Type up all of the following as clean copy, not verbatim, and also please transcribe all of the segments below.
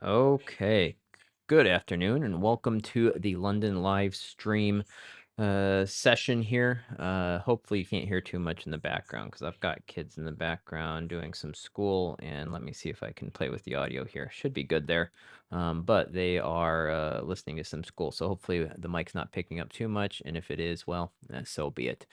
Okay. Good afternoon and welcome to the London live stream session here. Hopefully you can't hear too much in the background because I've got kids in the background doing some school, and let me see if I can play with the audio here. Should be good there. But they are listening to some school, so hopefully the mic's not picking up too much, and if it is, well, so be it.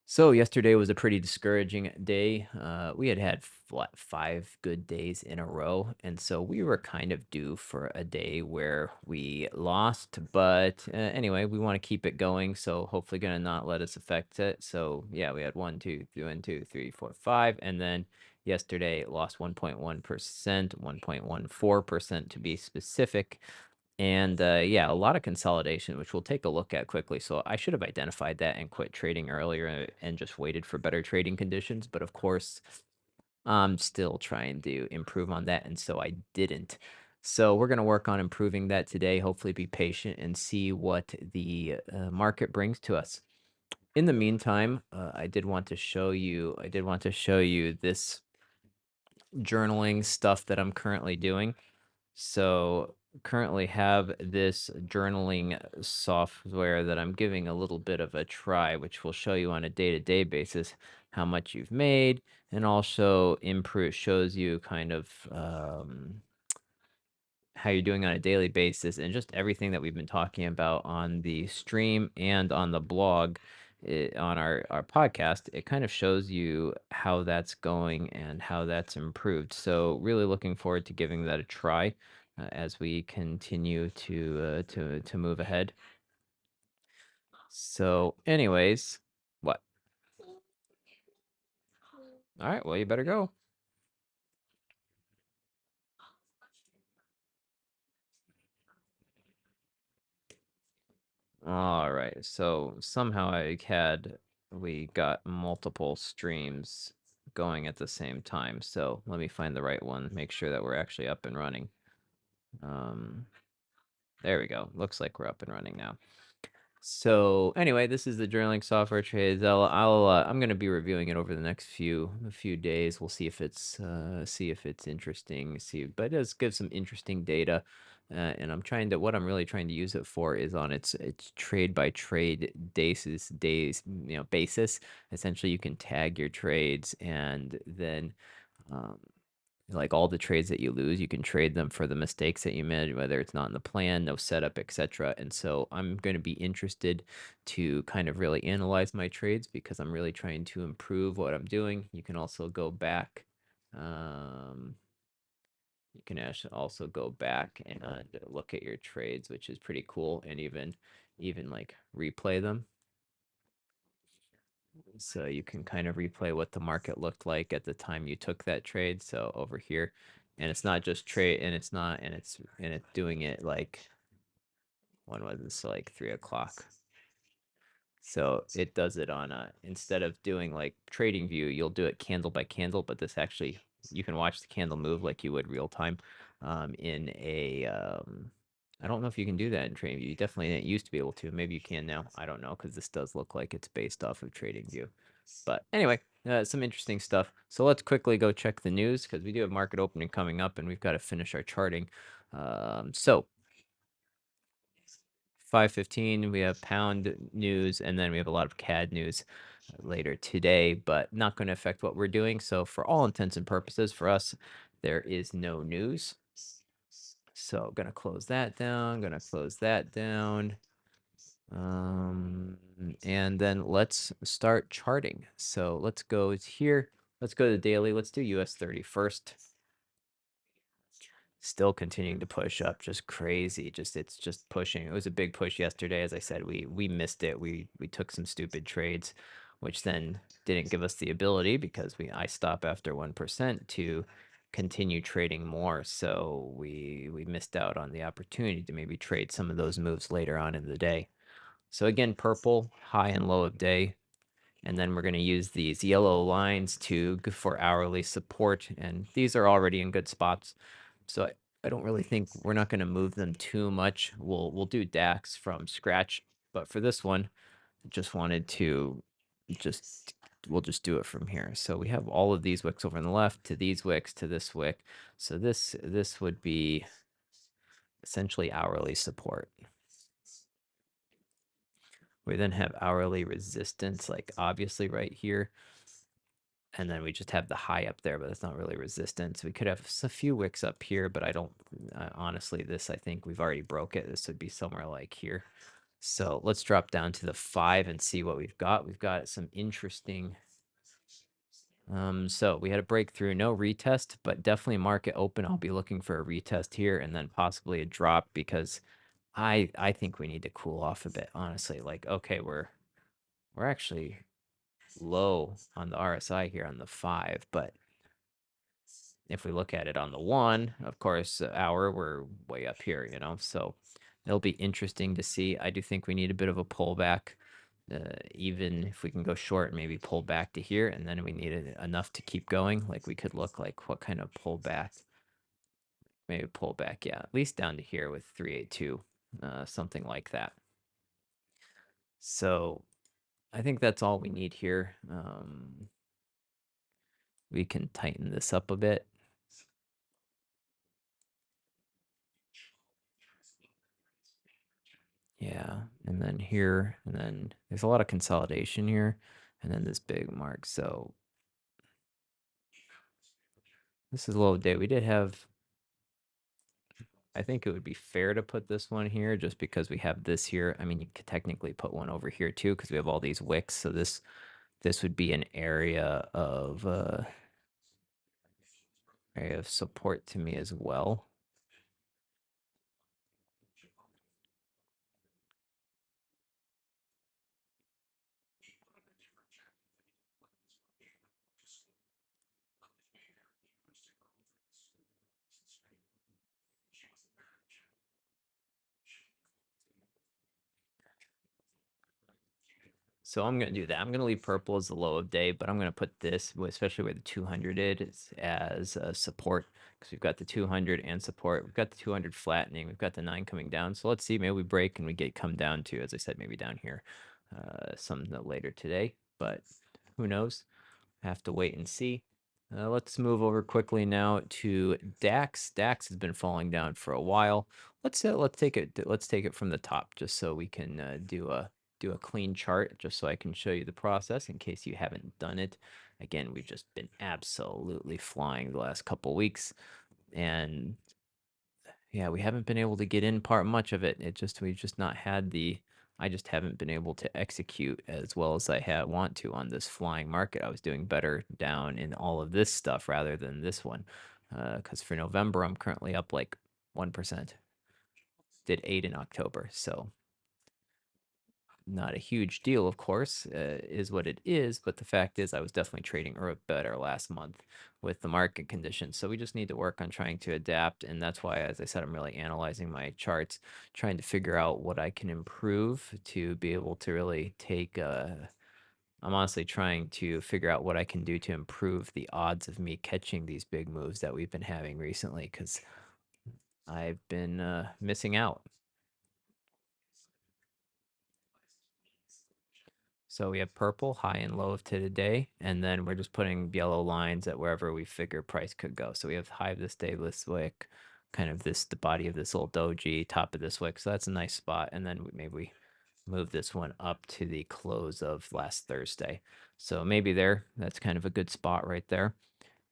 So yesterday was a pretty discouraging day. We had what, 5 good days in a row, and so we were kind of due for a day where we lost. But anyway, we want to keep it going, so hopefully gonna not let us affect it. So yeah, we had 1, 2, 3, 4, 5, and then yesterday lost 1.1%, 1.14% to be specific. And yeah, a lot of consolidation, which we'll take a look at quickly. So I should have identified that and quit trading earlier and just waited for better trading conditions. But of course, I'm still trying to improve on that. And so I didn't. So we're going to work on improving that today. Hopefully, be patient and see what the market brings to us. In the meantime, I did want to show you this journaling stuff that I'm currently doing. So currently have this journaling software that I'm giving a little bit of a try, which will show you on a day-to-day basis how much you've made, and also improve shows you kind of how you're doing on a daily basis, and just everything that we've been talking about on the stream and on the blog. On our podcast, it kind of shows you how that's going and how that's improved. So really looking forward to giving that a try as we continue to move ahead. So, anyways, what? All right, well, you better go. All right. So somehow we got multiple streams going at the same time. So let me find the right one, make sure that we're actually up and running. Um, there we go. Looks like we're up and running now. So anyway, this is the journaling software trades. I'm going to be reviewing it over the next few days. We'll see if it's interesting. But it does give some interesting data. And what I'm really trying to use it for is on its trade by trade basis. Essentially, you can tag your trades, and then um, like all the trades that you lose, you can trade them for the mistakes that you made, whether it's not in the plan, no setup, etc. And so I'm going to be interested to kind of really analyze my trades because I'm really trying to improve what I'm doing. You can also go back. You can actually also go back and look at your trades, which is pretty cool, and even like replay them. So you can kind of replay what the market looked like at the time you took that trade. So over here, and it's not just trade, and it's doing it like, when was this, like 3 o'clock. So it does it on instead of doing like trading view, you'll do it candle by candle, but this actually, you can watch the candle move like you would real time in a I don't know if you can do that in trading view. You definitely didn't used to be able to. Maybe you can now. I don't know, because this does look like it's based off of trading view. But anyway, some interesting stuff. So let's quickly go check the news because we do have market opening coming up and we've got to finish our charting. So 5:15, we have pound news, and then we have a lot of CAD news later today, but not going to affect what we're doing. So for all intents and purposes, for us, there is no news. So going to close that down, going to close that down. And then let's start charting. So let's go here. Let's go to daily. Let's do US 30 first. Still continuing to push up, just crazy. It's just pushing. It was a big push yesterday. As I said, we missed it. We took some stupid trades, which then didn't give us the ability, because I stop after 1%, to continue trading more. So we missed out on the opportunity to maybe trade some of those moves later on in the day. So again, purple, high and low of day. And then we're going to use these yellow lines for hourly support. And these are already in good spots. So I don't really think we're not going to move them too much. We'll do DAX from scratch. But for this one, just wanted to we'll just do it from here. So we have all of these wicks over on the left, to these wicks, to this wick. So this would be essentially hourly support. We then have hourly resistance, like obviously right here. And then we just have the high up there, but it's not really resistance. We could have a few wicks up here, but I don't, honestly, this, I think we've already broke it. This would be somewhere like here. So let's drop down to the 5 and see what we've got. We've got some interesting, so we had a breakthrough, no retest, but definitely market open. I'll be looking for a retest here and then possibly a drop because I think we need to cool off a bit, honestly. Like, okay, we're actually low on the RSI here on the 5, but if we look at it on the 1, of course, hour, we're way up here, you know? So it'll be interesting to see. I do think we need a bit of a pullback, even if we can go short and maybe pull back to here, and then we need enough to keep going. Like we could look like what kind of pullback? Maybe pullback, yeah, at least down to here with 382, something like that. So I think that's all we need here. We can tighten this up a bit. Yeah, and then here, and then there's a lot of consolidation here, and then this big mark. So this is a low day. We did have, I think it would be fair to put this one here just because we have this here. I mean, you could technically put one over here too because we have all these wicks. So this would be an area of support to me as well. So I'm going to do that. I'm going to leave purple as the low of day, but I'm going to put this, especially where the 200 is, as support because we've got the 200 and support. We've got the 200 flattening. We've got the 9 coming down. So let's see. Maybe we break and we get come down to, as I said, maybe down here some later today. But who knows? Have to wait and see. Let's move over quickly now to DAX. DAX has been falling down for a while. Let's take it. Let's take it from the top, just so we can do a clean chart, just so I can show you the process in case you haven't done it. Again, we've just been absolutely flying the last couple weeks, and yeah, we haven't been able to get in part much of it. We've just not had the I just haven't been able to execute as well as want to on this flying market. I was doing better down in all of this stuff rather than this one. Because for November, I'm currently up like 1%. Did 8 in October, so not a huge deal, of course, is what it is. But the fact is, I was definitely trading better last month with the market conditions. So we just need to work on trying to adapt. And that's why, as I said, I'm really analyzing my charts, trying to figure out what I can improve to be able to really take. I'm honestly trying to figure out what I can do to improve the odds of me catching these big moves that we've been having recently because I've been missing out. So we have purple, high and low of today, and then we're just putting yellow lines at wherever we figure price could go. So we have high of this day, this wick, kind of the body of this little doji, top of this wick. So that's a nice spot. And then maybe we move this one up to the close of last Thursday. So maybe that's kind of a good spot right there.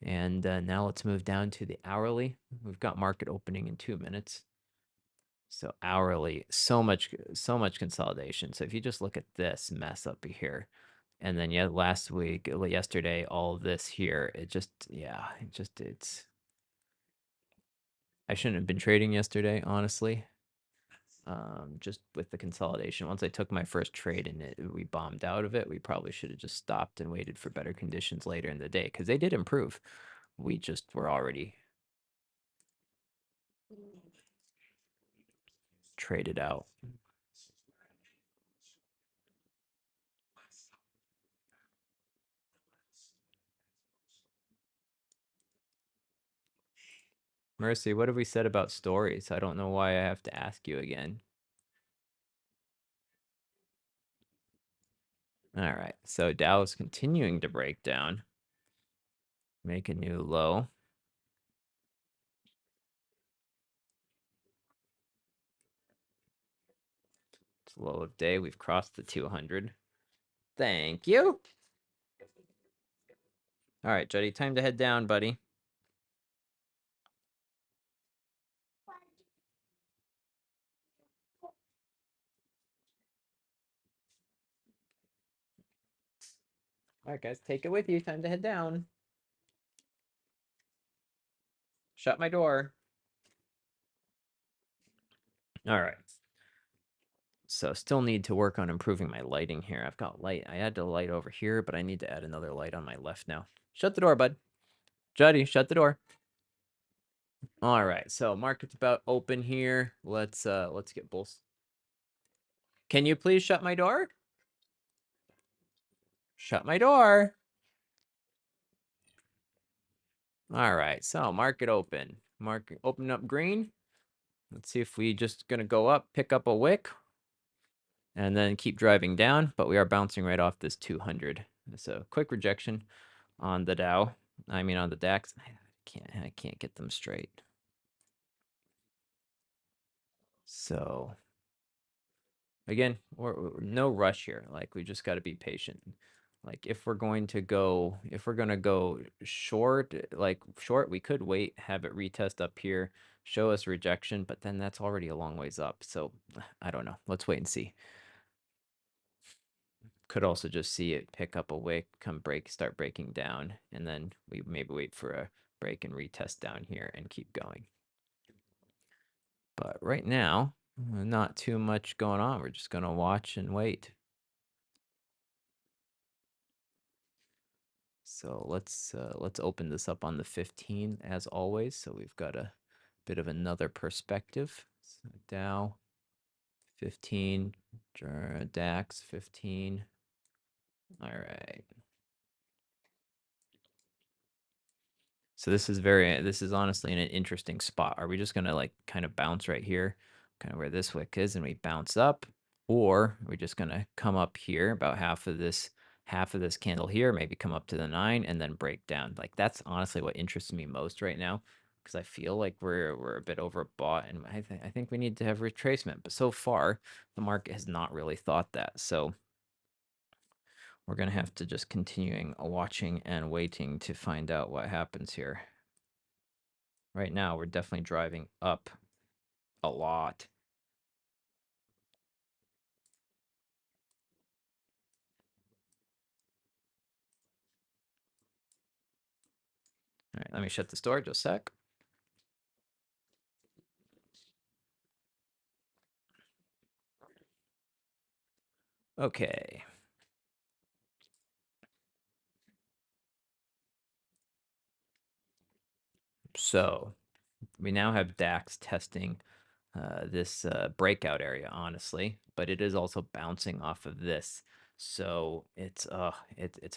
And now let's move down to the hourly. We've got market opening in 2 minutes. So hourly, so much consolidation. So if you just look at this mess up here, and then yeah, yesterday, all of this here, it's. I shouldn't have been trading yesterday, honestly. Just with the consolidation. Once I took my first trade and we bombed out of it, we probably should have just stopped and waited for better conditions later in the day because they did improve. We just were already traded out. Mercy, what have we said about stories? I don't know why I have to ask you again. All right, so Dow is continuing to break down, make a new low. Low of day. We've crossed the 200. Thank you. All right, Juddy, time to head down, buddy. All right, guys, take it with you. Time to head down. Shut my door. All right. So still need to work on improving my lighting here. I've got light. I had the light over here, but I need to add another light on my left now. Shut the door, bud. Juddy, shut the door. All right. So market's about open here. Let's get bulls. Can you please shut my door? Shut my door. All right. So market open. Market open up green. Let's see if we just gonna go up, pick up a wick, and then keep driving down. But we are bouncing right off this 200. So quick rejection on the Dow. I mean on the DAX. I can't get them straight. So again, we're no rush here. Like we just got to be patient. Like if we're going to go short, we could wait, have it retest up here, show us rejection, but then that's already a long ways up. So I don't know. Let's wait and see. Could also just see it pick up a wick, start breaking down, and then we maybe wait for a break and retest down here and keep going. But right now, not too much going on. We're just gonna watch and wait. So let's open this up on the 15 as always. So we've got a bit of another perspective. So Dow 15, DAX 15. All right. So this is honestly in an interesting spot. Are we just gonna like kind of bounce right here, kind of where this wick is, and we bounce up, or are we just gonna come up here about half of this candle here, maybe come up to the 9 and then break down? Like that's honestly what interests me most right now, because I feel like we're a bit overbought, and I think we need to have retracement. But so far, the market has not really thought that. So we're gonna have to just continuing watching and waiting to find out what happens here. Right now, we're definitely driving up a lot. All right, let me shut this door just a sec. Okay. So we now have DAX testing this breakout area, honestly, but it is also bouncing off of this. So it's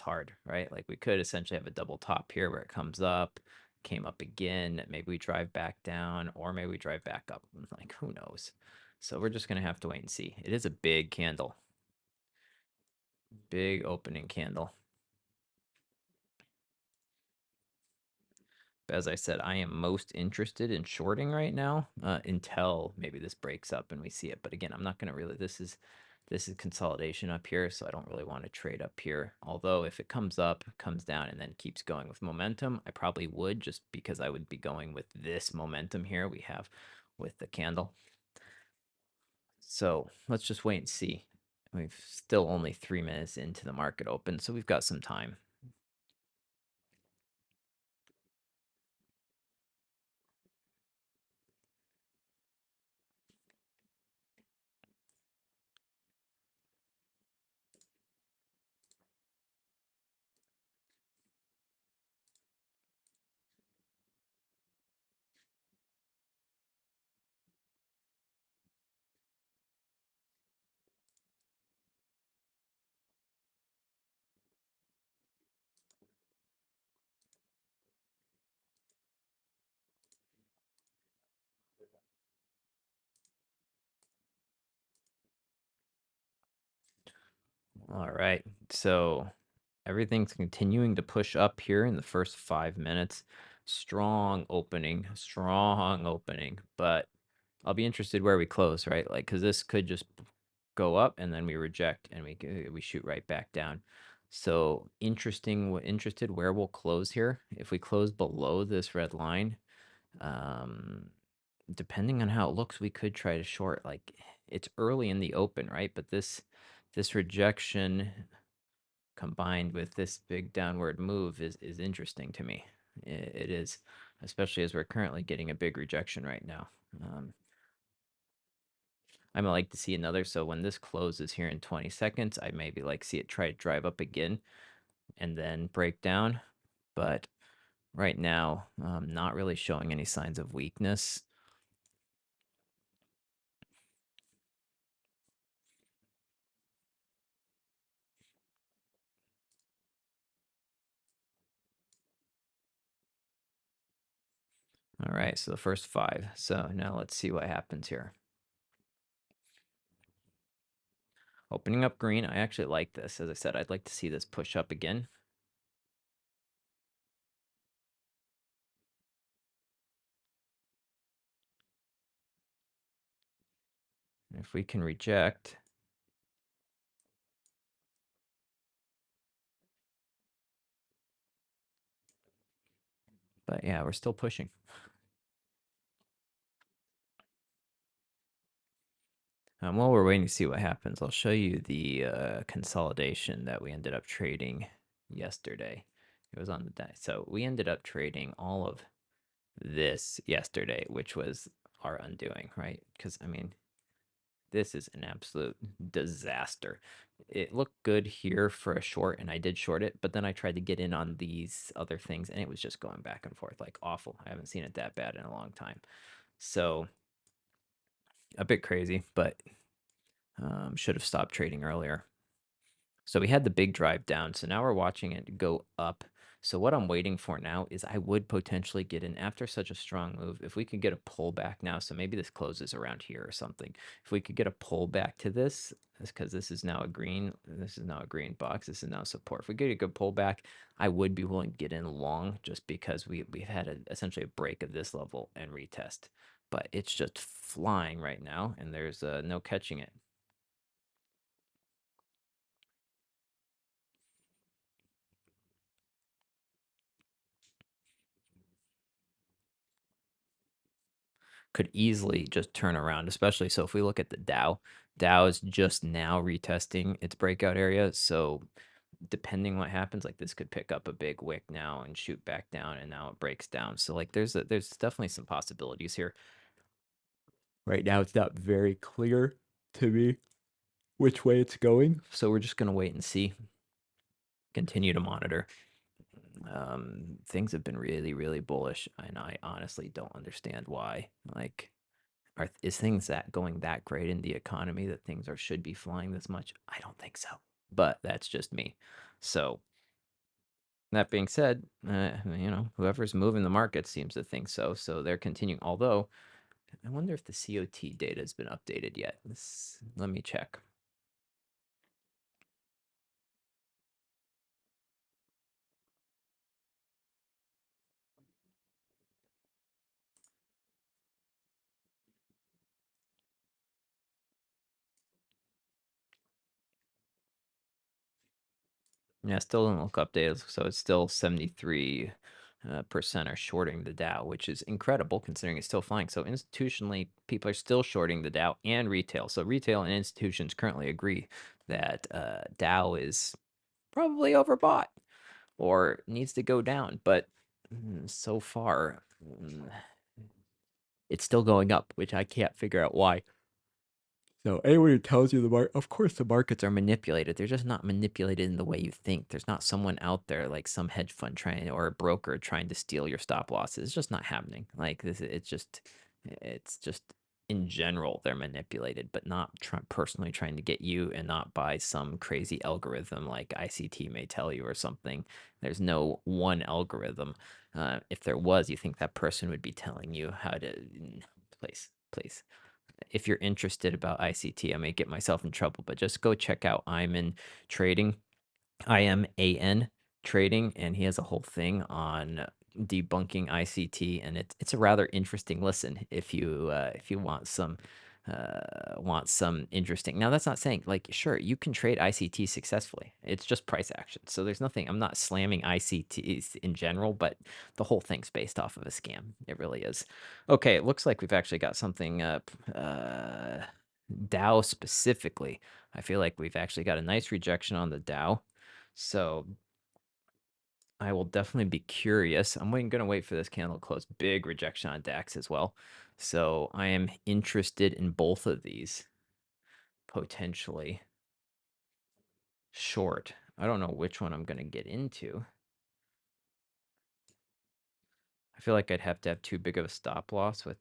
hard, right? Like we could essentially have a double top here where it comes up, came up again, maybe we drive back down, or maybe we drive back up. Like who knows? So we're just gonna have to wait and see. It is a big candle. Big opening candle. But as I said, I am most interested in shorting right now until maybe this breaks up and we see it. But again, I'm not going to really, this is consolidation up here, so I don't really want to trade up here. Although if it comes up, comes down, and then keeps going with momentum, I probably would, just because I would be going with this momentum here we have with the candle. So let's just wait and see. We've still only 3 minutes into the market open, so we've got some time. All right, so everything's continuing to push up here in the first 5 minutes. Strong opening, but I'll be interested where we close, right? Like, because this could just go up, and then we reject, and we shoot right back down. So interested where we'll close here. If we close below this red line, um, depending on how it looks, we could try to short. Like, it's early in the open, right? But this rejection combined with this big downward move is interesting to me. It is, especially as we're currently getting a big rejection right now. Um, I might like to see another. So when this closes here in 20 seconds, I maybe like see it try to drive up again and then break down. But right now, not really showing any signs of weakness. All right, so the first 5. So now let's see what happens here. Opening up green, I actually like this. As I said, I'd like to see this push up again. If we can reject, but yeah, we're still pushing. While we're waiting to see what happens, I'll show you the consolidation that we ended up trading yesterday. It was on the day. So we ended up trading all of this yesterday, which was our undoing, right? Because, I mean, this is an absolute disaster. It looked good here for a short, and I did short it, but then I tried to get in on these other things, and it was just going back and forth, like awful. I haven't seen it that bad in a long time. So, a bit crazy, but should have stopped trading earlier. So we had the big drive down. So now we're watching it go up. So what I'm waiting for now is I would potentially get in after such a strong move. If we could get a pullback now, so maybe this closes around here or something. If we could get a pullback to this, because this is now a green, this is now a green box. This is now support. If we get a good pullback, I would be willing to get in long just because we've had essentially a break of this level and retest. But it's just flying right now, and there's no catching it. Could easily just turn around, especially so if we look at the Dow is just now retesting its breakout area. So depending what happens, like this could pick up a big wick now and shoot back down, and now it breaks down. So like there's definitely some possibilities here. Right now, it's not very clear to me which way it's going. So we're just gonna wait and see. Continue to monitor. Things have been really, really bullish, and I honestly don't understand why. Like, is things that going that great in the economy that things are should be flying this much? I don't think so, but that's just me. So that being said, whoever's moving the market seems to think so. So they're continuing. Although I wonder if the COT data has been updated yet. Let me check. Yeah, still doesn't look updated. So it's still 73 percent are shorting the Dow, which is incredible considering it's still flying. So institutionally, people are still shorting the Dow and retail. So retail and institutions currently agree that Dow is probably overbought or needs to go down. But so far, it's still going up, which I can't figure out why. So anyone who tells you of course the markets are manipulated. They're just not manipulated in the way you think. There's not someone out there like some hedge fund trying or a broker trying to steal your stop losses. It's just not happening. Like this, it's just in general they're manipulated, but not personally trying to get you, and not by some crazy algorithm like ICT may tell you or something. There's no one algorithm. If there was, you think that person would be telling you how to. Please, if you're interested about ICT, I may get myself in trouble, but just go check out I'm in trading, IMAN trading, and he has a whole thing on debunking ICT, and it's a rather interesting listen if you want some want some interesting. Now that's not saying like sure you can trade ICT successfully. It's just price action. So there's nothing. I'm not slamming ICTs in general, but the whole thing's based off of a scam. It really is. Okay, it looks like we've actually got something up. Dow specifically. I feel like we've actually got a nice rejection on the Dow. So I will definitely be curious. I'm going to wait for this candle to close. Big rejection on DAX as well. So I am interested in both of these potentially short. I don't know which one I'm going to get into. I feel like I'd have to have too big of a stop loss with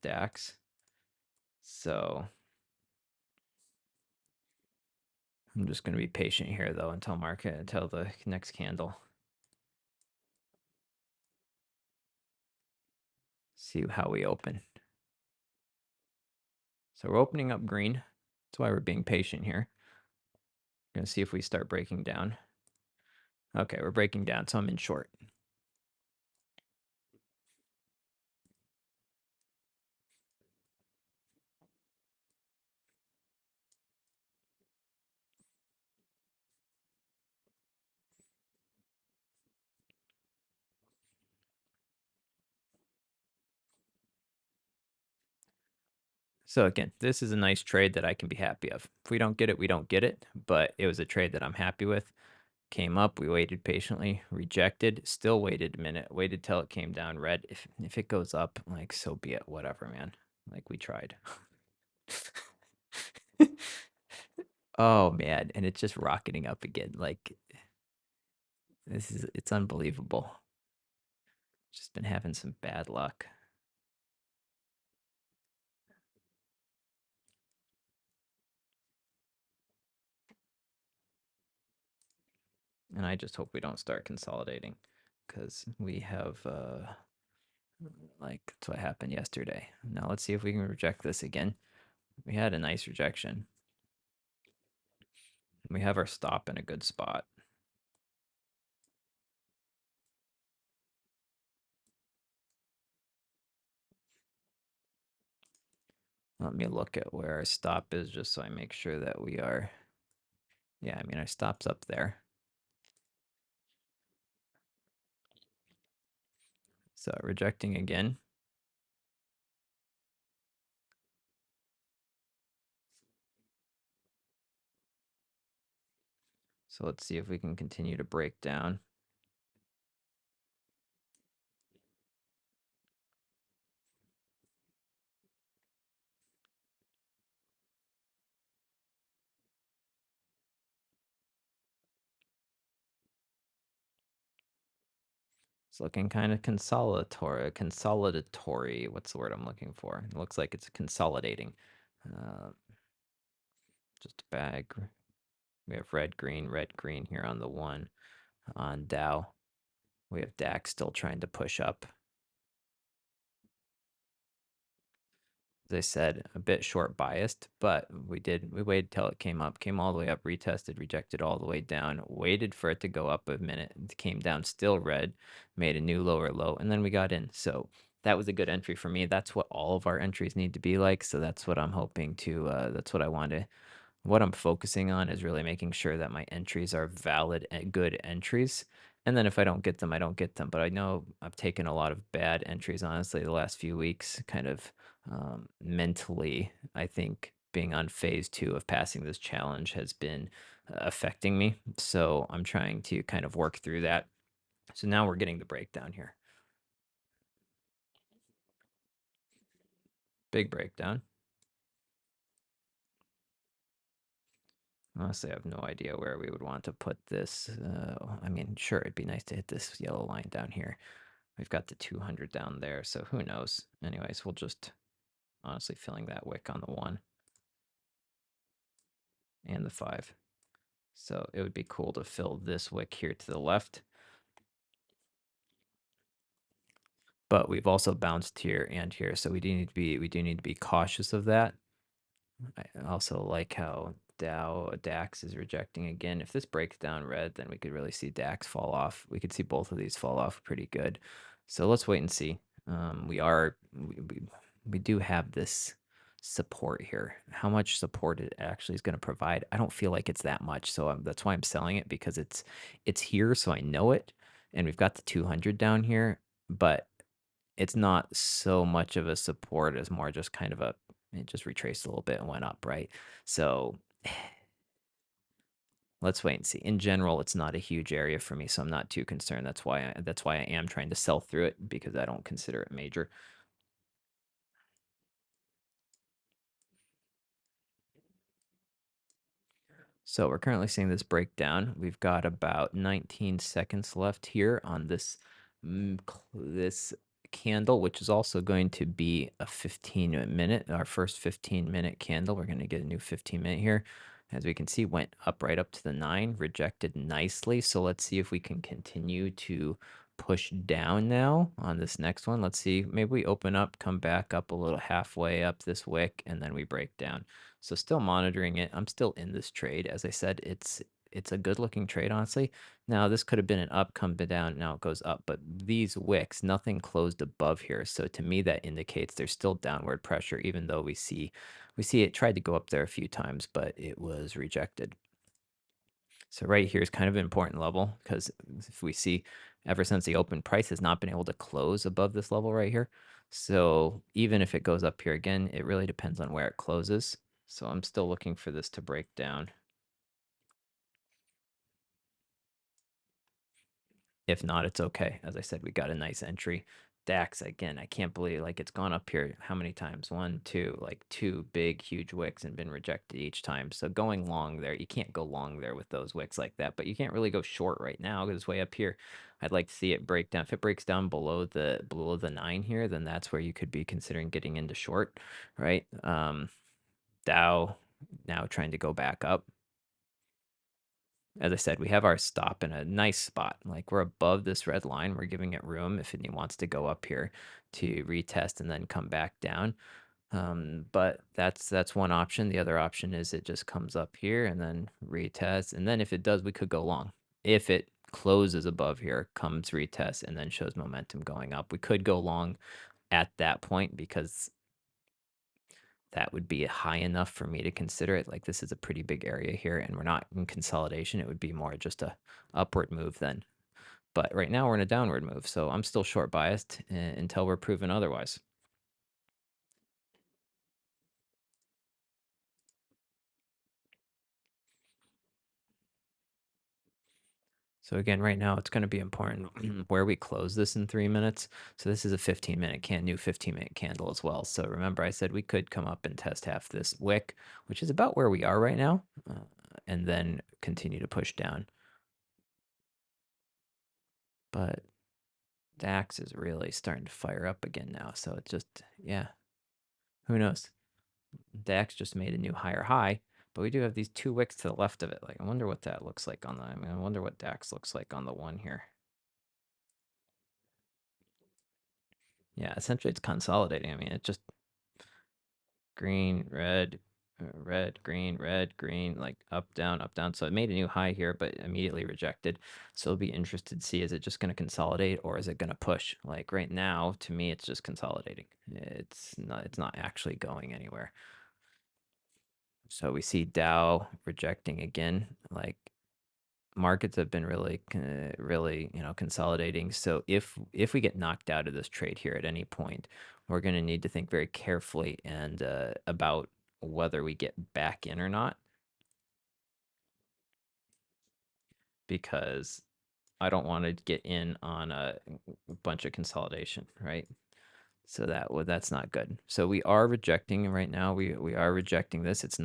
DAX. So I'm just going to be patient here though until the next candle. See how we open. So we're opening up green. That's why we're being patient here. We're going to see if we start breaking down. Okay, we're breaking down, so I'm in short. So again, this is a nice trade that I can be happy of. If we don't get it, we don't get it, but it was a trade that I'm happy with. Came up, we waited patiently, rejected, still waited a minute, waited till it came down red. If it goes up, like so be it, whatever, man. Like we tried. Oh man, and it's just rocketing up again. Like it's unbelievable. Just been having some bad luck. And I just hope we don't start consolidating because we have like that's what happened yesterday. Now let's see if we can reject this again. We had a nice rejection. We have our stop in a good spot. Let me look at where our stop is just so I make sure that we are. Yeah, I mean, our stop's up there. So rejecting again. So let's see if we can continue to break down. It's looking kind of consolidatory. What's the word I'm looking for? It looks like it's consolidating. Uh, just a bag. We have red, green here on the one on Dow. We have DAX still trying to push up. As I said, a bit short biased, but we waited till it came up, came all the way up, retested, rejected all the way down, waited for it to go up a minute, it came down still red, made a new lower low, and then we got in. So that was a good entry for me. That's what all of our entries need to be like. So that's what I'm hoping to, that's what I want to what I'm focusing on is really making sure that my entries are valid and good entries. And then if I don't get them, I don't get them. But I know I've taken a lot of bad entries, honestly, the last few weeks, kind of mentally. I think being on phase 2 of passing this challenge has been affecting me. So I'm trying to kind of work through that. So now we're getting the breakdown here. Big breakdown. Honestly, I have no idea where we would want to put this. I mean, sure, it'd be nice to hit this yellow line down here. We've got the 200 down there, so who knows? Anyways, we'll just honestly filling that wick on the 1 and the 5. So it would be cool to fill this wick here to the left. But we've also bounced here and here, so we do need to be cautious of that. I also like how DAX is rejecting again. If this breaks down red, then we could really see DAX fall off. We could see both of these fall off pretty good. So let's wait and see. We do have this support here. How much support it actually is going to provide? I don't feel like it's that much, so that's why I'm selling it because it's here, so I know it, and we've got the 200 down here, but it's not so much of a support as more just kind of a it just retraced a little bit and went up, right? So let's wait and see. In general, it's not a huge area for me, so I'm not too concerned. That's why I am trying to sell through it because I don't consider it major. So we're currently seeing this breakdown. We've got about 19 seconds left here on this candle, which is also going to be a 15-minute, our first 15-minute candle. We're going to get a new 15-minute here. As we can see, went up right up to the 9, rejected nicely. So let's see if we can continue to push down now on this next one. Let's see, maybe we open up, come back up a little halfway up this wick, and then we break down. So still monitoring it. I'm still in this trade. As I said, it's a good looking trade, honestly. Now this could have been an up, come down, now it goes up, but these wicks, nothing closed above here. So to me, that indicates there's still downward pressure, even though we see it tried to go up there a few times, but it was rejected. So right here is kind of an important level because if we see ever since the open price has not been able to close above this level right here. So even if it goes up here again, it really depends on where it closes. So I'm still looking for this to break down. If not, it's okay. As I said, we got a nice entry. DAX, again, I can't believe like it's gone up here how many times? One, two, like two big, huge wicks and been rejected each time. So going long there, you can't go long there with those wicks like that, but you can't really go short right now because it's way up here. I'd like to see it break down. If it breaks down below the 9 here, then that's where you could be considering getting into short, right? Dow now trying to go back up. As I said, we have our stop in a nice spot. Like we're above this red line. We're giving it room if it wants to go up here to retest and then come back down. But that's one option. The other option is it just comes up here and then retests. And then if it does, we could go long. If it closes above here, comes retest, and then shows momentum going up, we could go long at that point because that would be high enough for me to consider it. Like this is a pretty big area here and we're not in consolidation. It would be more just a upward move then. But right now we're in a downward move. So I'm still short biased until we're proven otherwise. So again, right now it's going to be important where we close this in 3 minutes. So this is a 15-minute new 15-minute candle as well. So remember I said we could come up and test half this wick, which is about where we are right now, and then continue to push down. But DAX is really starting to fire up again now. So it's just, yeah, who knows? DAX just made a new higher high, but we do have these two wicks to the left of it. Like, I wonder what that looks like on the, I mean, I wonder what DAX looks like on the one here. Yeah, essentially it's consolidating. I mean, it just green, red, green, red, green, like up, down, up, down. So it made a new high here, but immediately rejected. So I'll be interested to see, is it just going to consolidate or is it going to push? Like right now, to me, it's just consolidating. It's not actually going anywhere. So we see Dow rejecting again. Like markets have been really, consolidating. So if we get knocked out of this trade here at any point, we're going to need to think very carefully and about whether we get back in or not, because I don't want to get in on a bunch of consolidation, right? So that's not good. So we are rejecting right now. We are rejecting this. It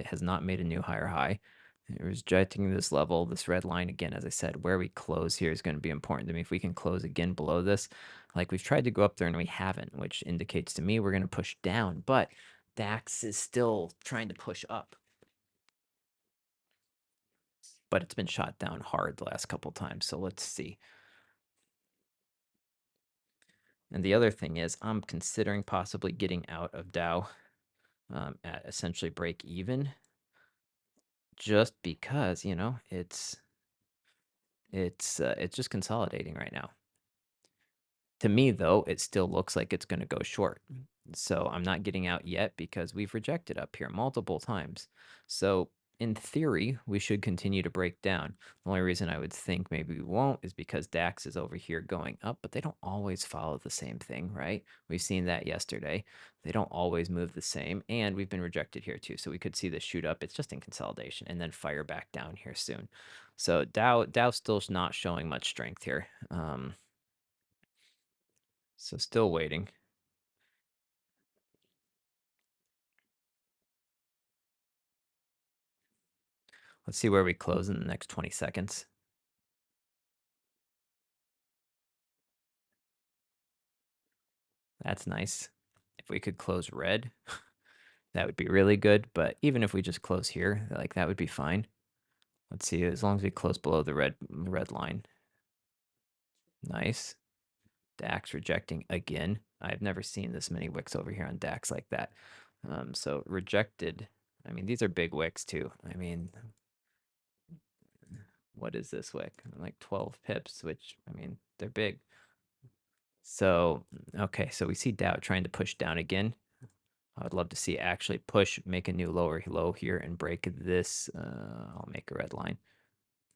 has not made a new higher high. We're rejecting this level, this red line again. As I said, where we close here is going to be important to me. If we can close again below this, like we've tried to go up there and we haven't, which indicates to me we're going to push down. But DAX is still trying to push up, but it's been shot down hard the last couple times. So let's see. And the other thing is, I'm considering possibly getting out of Dow at essentially break even, just because it's just consolidating right now. To me, though, it still looks like it's going to go short. So I'm not getting out yet because we've rejected up here multiple times. So in theory, we should continue to break down. The only reason I would think maybe we won't is because DAX is over here going up, but they don't always follow the same thing, right? We've seen that yesterday. They don't always move the same, and we've been rejected here too. So we could see this shoot up. It's just in consolidation and then fire back down here soon. So Dow still's not showing much strength here. So still waiting. Let's see where we close in the next 20 seconds. That's nice. If we could close red, that would be really good. But even if we just close here, like that would be fine. Let's see, as long as we close below the red line. Nice. DAX rejecting again. I've never seen this many wicks over here on DAX like that. So rejected. I mean, these are big wicks too. I mean, what is this wick? Like 12 pips, which, I mean, they're big. So, okay, so we see Dow trying to push down again. I would love to see actually push, make a new lower low here and break this. I'll make a red line.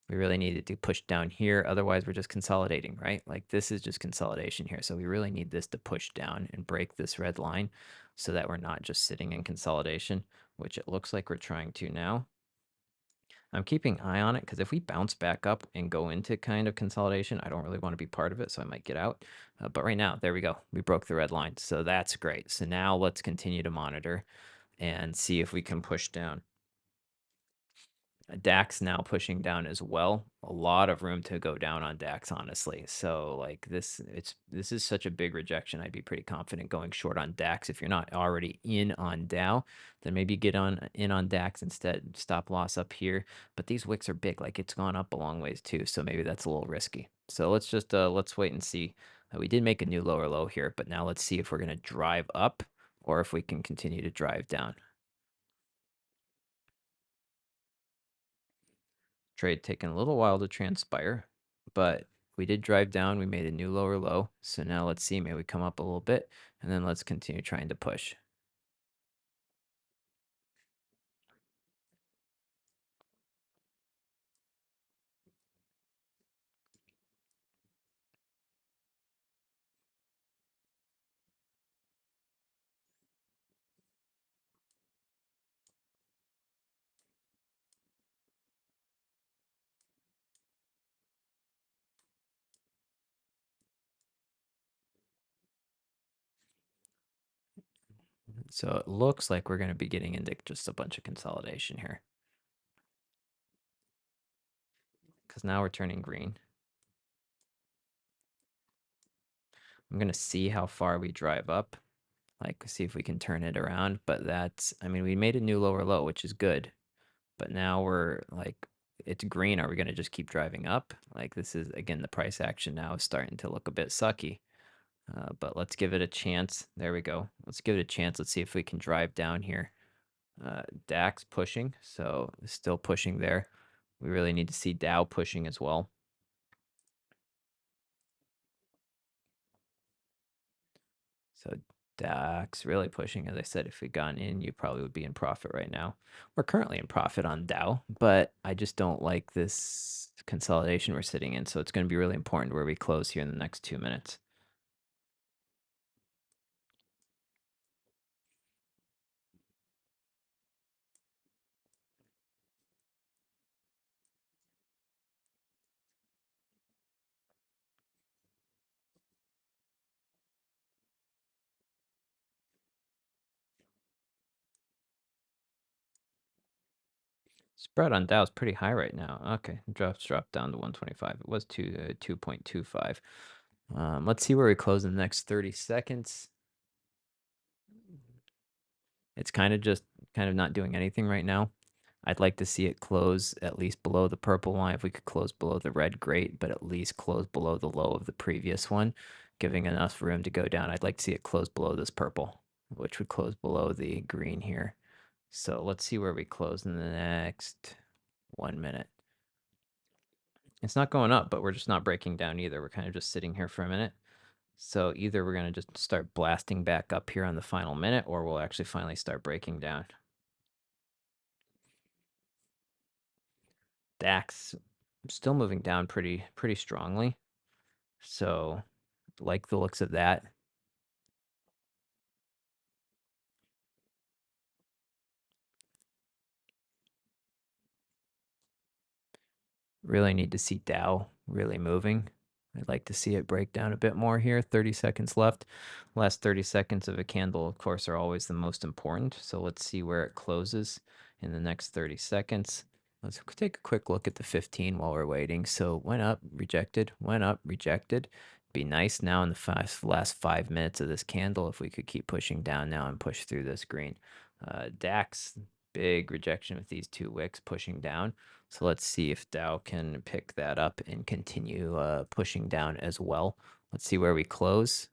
We really needed to push down here. Otherwise, we're just consolidating, right? Like this is just consolidation here. So we really need this to push down and break this red line so that we're not just sitting in consolidation, which it looks like we're trying to now. I'm keeping eye on it because if we bounce back up and go into kind of consolidation, I don't really want to be part of it, so I might get out. But right now, there we go. We broke the red line, so that's great. So now let's continue to monitor and see if we can push down. DAX now pushing down as well. A lot of room to go down on DAX, honestly. So like this is such a big rejection. I'd be pretty confident going short on DAX. If you're not already in on Dow, then maybe get in on DAX instead. Stop loss up here. But these wicks are big. Like it's gone up a long ways too. So maybe that's a little risky. So let's just let's wait and see. We did make a new lower low here, but now let's see if we're gonna drive up or if we can continue to drive down. Trade taking a little while to transpire, but we did drive down. We made a new lower low. So now let's see. Maybe we come up a little bit, and then let's continue trying to push. So it looks like we're going to be getting into just a bunch of consolidation here. Because now we're turning green. I'm going to see how far we drive up. Like, see if we can turn it around. But that's, I mean, we made a new lower low, which is good. But now we're like, it's green. Are we going to just keep driving up? Like, this is, again, the price action now is starting to look a bit sucky. But let's give it a chance. There we go. Let's give it a chance. Let's see if we can drive down here. DAX pushing, so still pushing there. We really need to see Dow pushing as well. So DAX really pushing. As I said, if we gone in, you probably would be in profit right now. We're currently in profit on Dow, but I just don't like this consolidation we're sitting in. So it's going to be really important where we close here in the next 2 minutes. Spread on Dow is pretty high right now. Okay, dropped down to 125. It was 2.25. Let's see where we close in the next 30 seconds. It's kind of not doing anything right now. I'd like to see it close at least below the purple line. If we could close below the red, great, but at least close below the low of the previous one, giving enough room to go down. I'd like to see it close below this purple, which would close below the green here. So let's see where we close in the next 1 minute. It's not going up, but we're just not breaking down either. We're kind of just sitting here for a minute. So either we're going to just start blasting back up here on the final minute, or we'll actually finally start breaking down. DAX still moving down pretty strongly. So like the looks of that. Really need to see Dow really moving. I'd like to see it break down a bit more here. 30 seconds left. Last 30 seconds of a candle, of course, are always the most important. So let's see where it closes in the next 30 seconds. Let's take a quick look at the 15 while we're waiting. So went up, rejected, went up, rejected. Be nice now in the last 5 minutes of this candle if we could keep pushing down now and push through this green. DAX, big rejection with these two wicks pushing down. So let's see if Dow can pick that up and continue pushing down as well. Let's see where we close.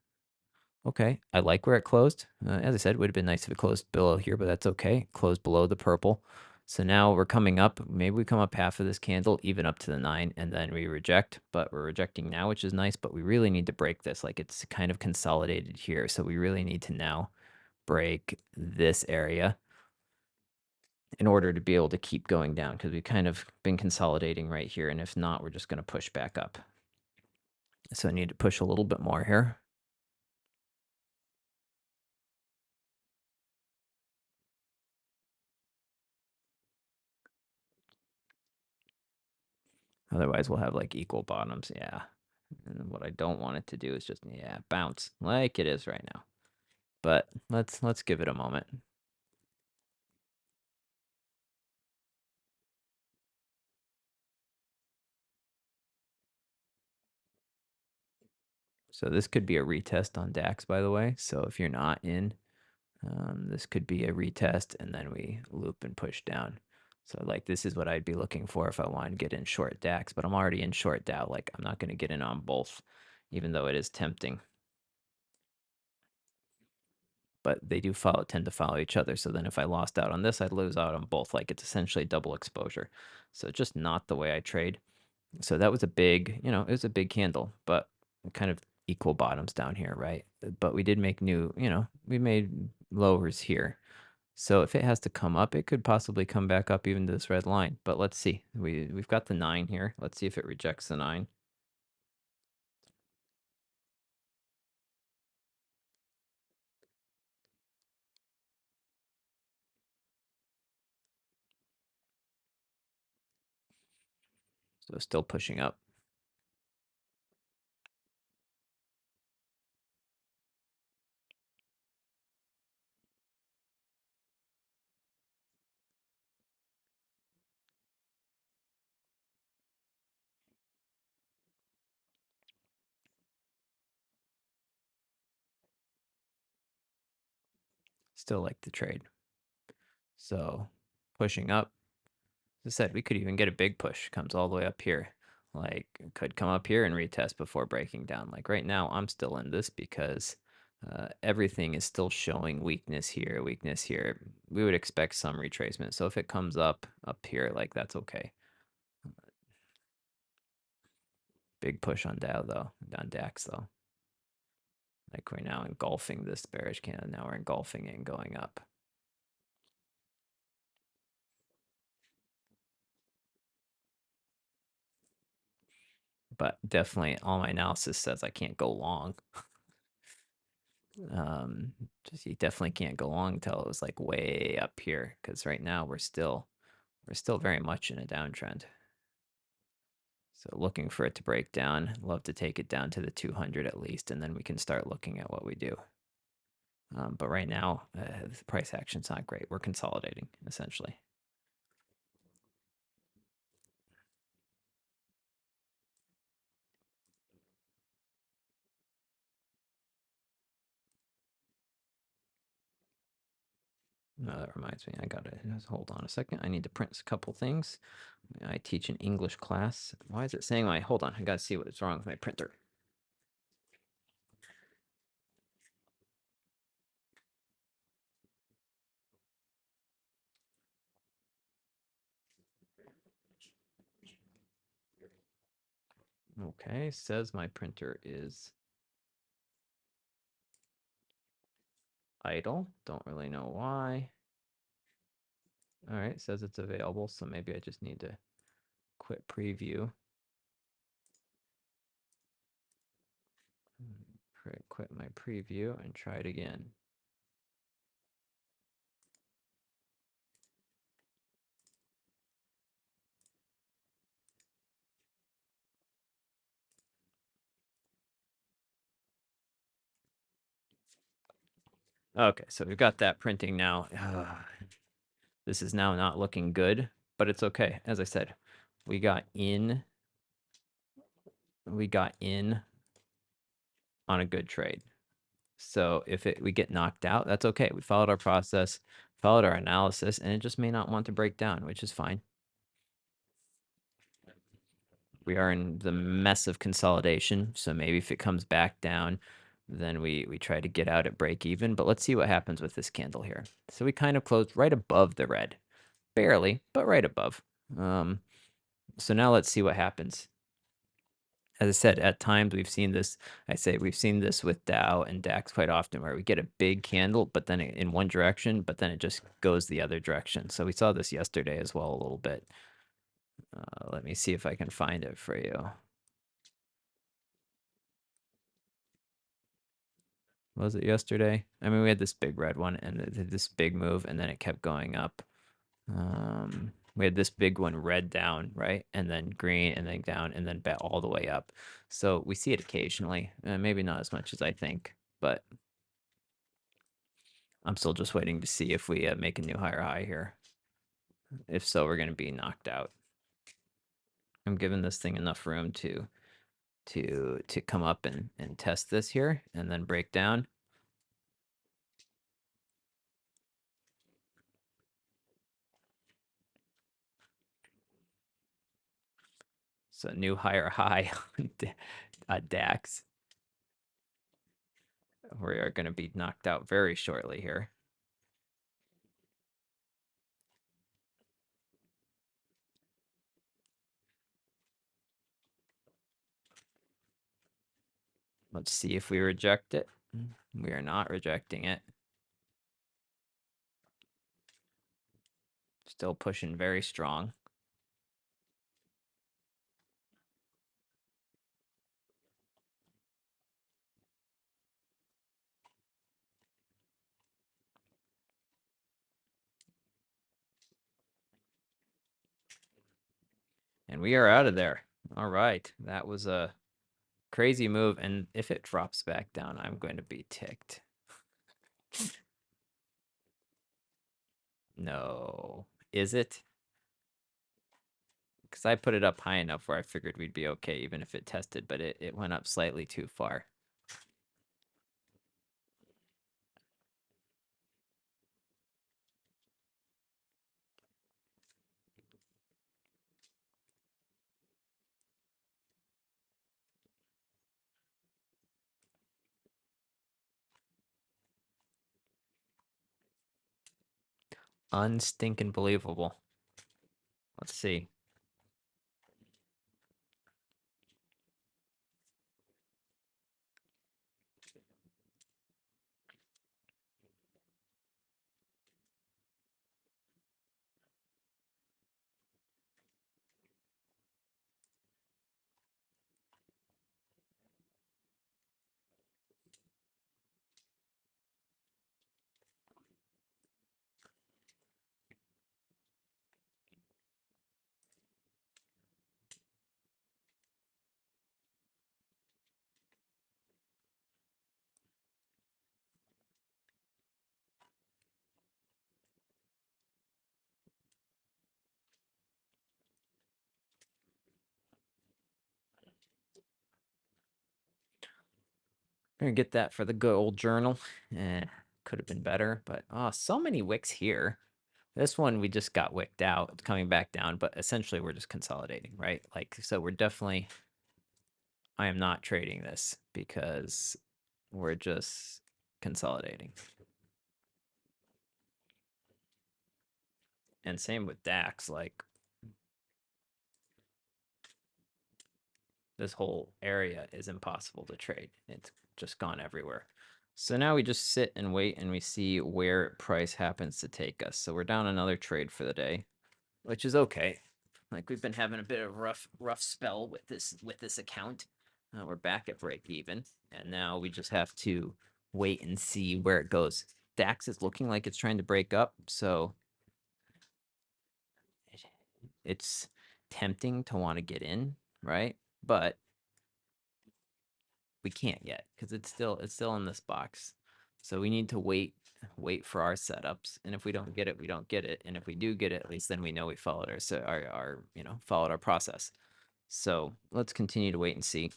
Okay, I like where it closed. As I said, it would have been nice if it closed below here, but that's okay. Closed below the purple. So now we're coming up. Maybe we come up half of this candle, even up to the 9, and then we reject. But we're rejecting now, which is nice, but we really need to break this. Like it's kind of consolidated here. So we really need to now break this area in order to be able to keep going down because we've kind of been consolidating right here. And if not, we're just going to push back up. So I need to push a little bit more here. Otherwise, we'll have like equal bottoms. Yeah. And what I don't want it to do is just, yeah, bounce like it is right now. But let's give it a moment. So this could be a retest on DAX, by the way. So if you're not in, this could be a retest, and then we loop and push down. So like this is what I'd be looking for if I wanted to get in short DAX, but I'm already in short Dow. Like I'm not going to get in on both, even though it is tempting. But they do tend to follow each other. So then if I lost out on this, I'd lose out on both. Like it's essentially double exposure. So just not the way I trade. So that was a big, it was a big candle, but kind of equal bottoms down here, right? But we did make we made lowers here. So if it has to come up, it could possibly come back up even to this red line. But let's see. We've got the 9 here. Let's see if it rejects the 9. So still pushing up. Still like the trade. So pushing up. As I said, we could even get a big push. Comes all the way up here. Like could come up here and retest before breaking down. Like right now, I'm still in this because everything is still showing weakness here, weakness here. We would expect some retracement. So if it comes up here, like that's okay. Big push on Dow though, on DAX though. Like we're now engulfing this bearish candle. Now we're engulfing it and going up. But definitely all my analysis says I can't go long. Just you definitely can't go long until it was like way up here because right now we're still very much in a downtrend. So looking for it to break down. Love to take it down to the 200 at least, and then we can start looking at what we do. But right now, the price action's not great. We're consolidating essentially. That reminds me, I gotta hold on a second. I need to print a couple things. I teach an English class. Why is it saying my? Hold on, I gotta see what's wrong with my printer. Okay, says my printer is idle. Don't really know why. All right, says it's available, so maybe I just need to quit preview. Quit my preview and try it again. Okay, so we've got that printing now. This is now not looking good, but it's okay. As I said, we got in on a good trade. So if we get knocked out, that's okay. We followed our process, followed our analysis, and it just may not want to break down, which is fine. We are in the mess of consolidation, so maybe if it comes back down, then we try to get out at break even. But let's see what happens with this candle here. So we kind of closed right above the red, barely, but right above. So now let's see what happens. As I said, at times we've seen this. We've seen this with Dow and DAX quite often, where we get a big candle, but then in one direction, but then it just goes the other direction. So we saw this yesterday as well a little bit. Let me see if I can find it for you. Was it yesterday? I mean, we had this big red one and this big move, and then it kept going up. We had this big one red down, right? And then green, and then down, and then bet all the way up. So we see it occasionally, maybe not as much as I think, but I'm still just waiting to see if we make a new higher high here. If so, we're going to be knocked out. I'm giving this thing enough room to come up and test this here, and then break down. So new higher high on DAX. We are going to be knocked out very shortly here. Let's see if we reject it. We are not rejecting it. Still pushing very strong. And we are out of there. All right. That was a crazy move. And if it drops back down, I'm going to be ticked. No. Is it? Because I put it up high enough where I figured we'd be okay, even if it tested, but it went up slightly too far. Unstinking believable. Let's see. Gonna get that for the good old journal. Could have been better, but oh, so many wicks here. This one we just got wicked out. It's coming back down, but essentially we're just consolidating, right? Like, so we're definitely, I am not trading this because we're just consolidating. And same with DAX, like this whole area is impossible to trade. It's just gone everywhere. So now we just sit and wait and we see where price happens to take us. So we're down another trade for the day, which is okay. Like we've been having a bit of rough spell with this account. We're back at break even, and now we just have to wait and see where it goes. DAX is looking like it's trying to break up, so it's tempting to want to get in, right? But we can't yet because it's still in this box. So we need to wait for our setups, and if we don't get it, we don't get it, and if we do get it, at least then we know we followed our followed our process. So let's continue to wait and see.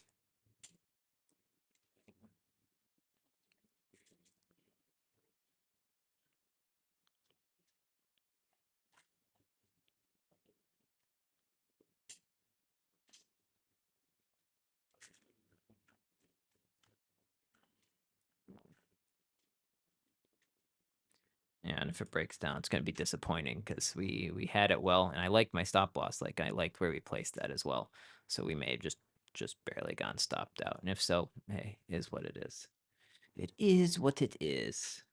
And if it breaks down, it's going to be disappointing because we had it well, and I liked my stop loss. Like I liked where we placed that as well. So we may have just barely gone stopped out. And if so, hey, is what it is. It is what it is.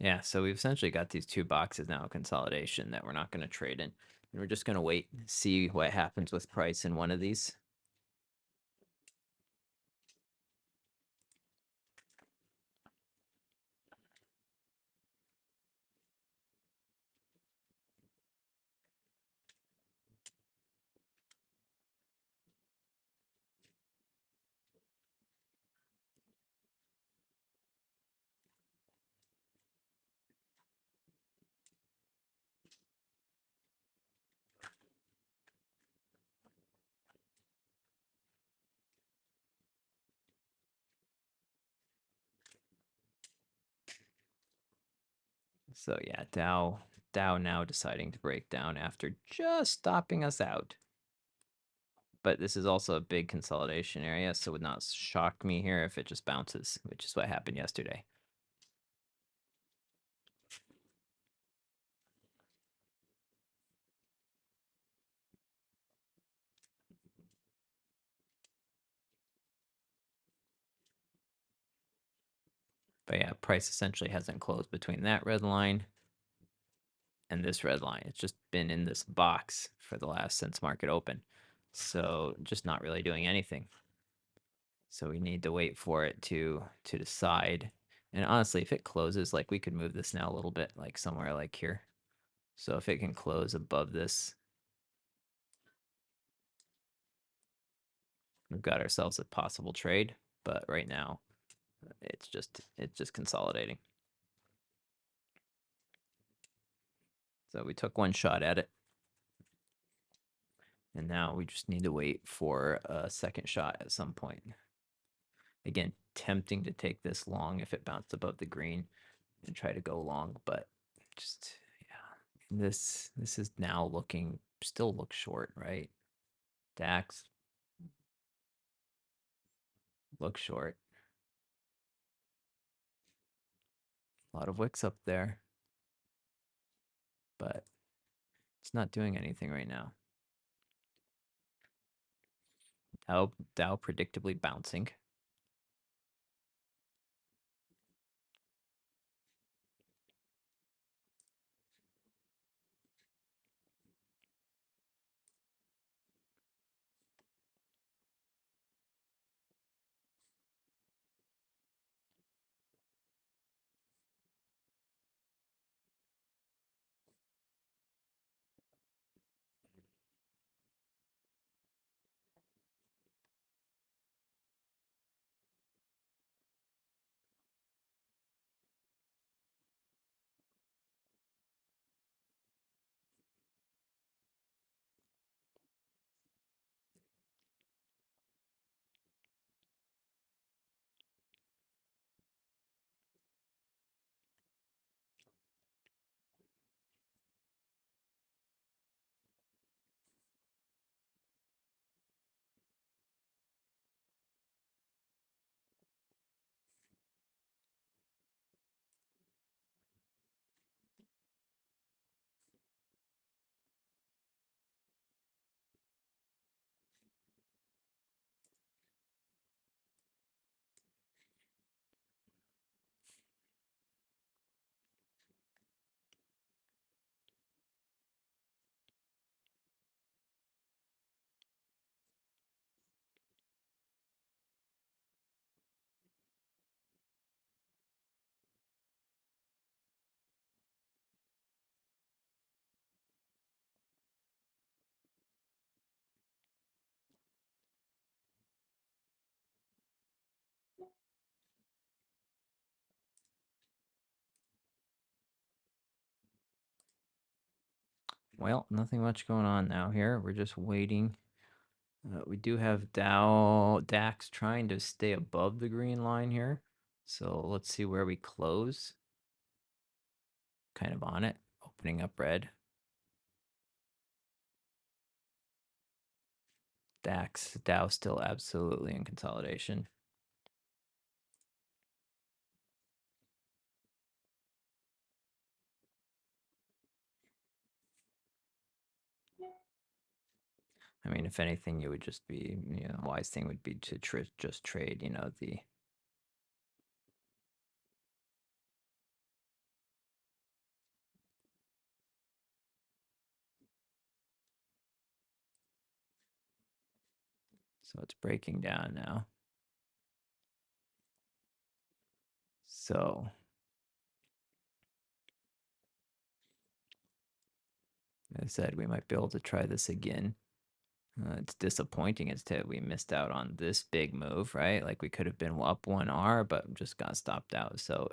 Yeah, so we've essentially got these two boxes now of consolidation that we're not going to trade in. And we're just going to wait, see what happens with price in one of these. So yeah, Dow now deciding to break down after just stopping us out. But this is also a big consolidation area, so it would not shock me here if it just bounces, which is what happened yesterday. But yeah, price essentially hasn't closed between that red line and this red line. It's just been in this box for the last since market open. So just not really doing anything. So we need to wait for it to decide. And honestly, if it closes, like we could move this now a little bit, like somewhere like here. So if it can close above this, we've got ourselves a possible trade. But right now, it's just consolidating. So we took one shot at it. And now we just need to wait for a second shot at some point. Again, tempting to take this long if it bounced above the green and try to go long, but just yeah. This is now looking still looks short, right? DAX looks short. A lot of wicks up there, but it's not doing anything right now. Dow predictably bouncing. Well, nothing much going on now here. We're just waiting. We do have Dow DAX trying to stay above the green line here. So let's see where we close. Kind of on it, opening up red. Dow still absolutely in consolidation. I mean, if anything, it would just be, wise thing would be to just trade, the. So it's breaking down now. So as I said, we might be able to try this again. It's disappointing as to we missed out on this big move, right? Like we could have been up 1R, but just got stopped out. So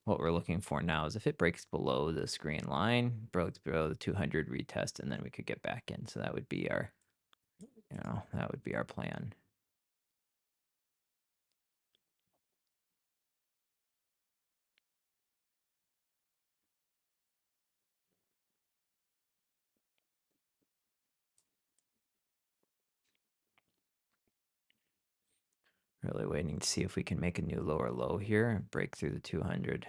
what we're looking for now is if it breaks below this green line, breaks below the 200 retest, and then we could get back in. So that would be our, that would be our plan. Really waiting to see if we can make a new lower low here and break through the 200.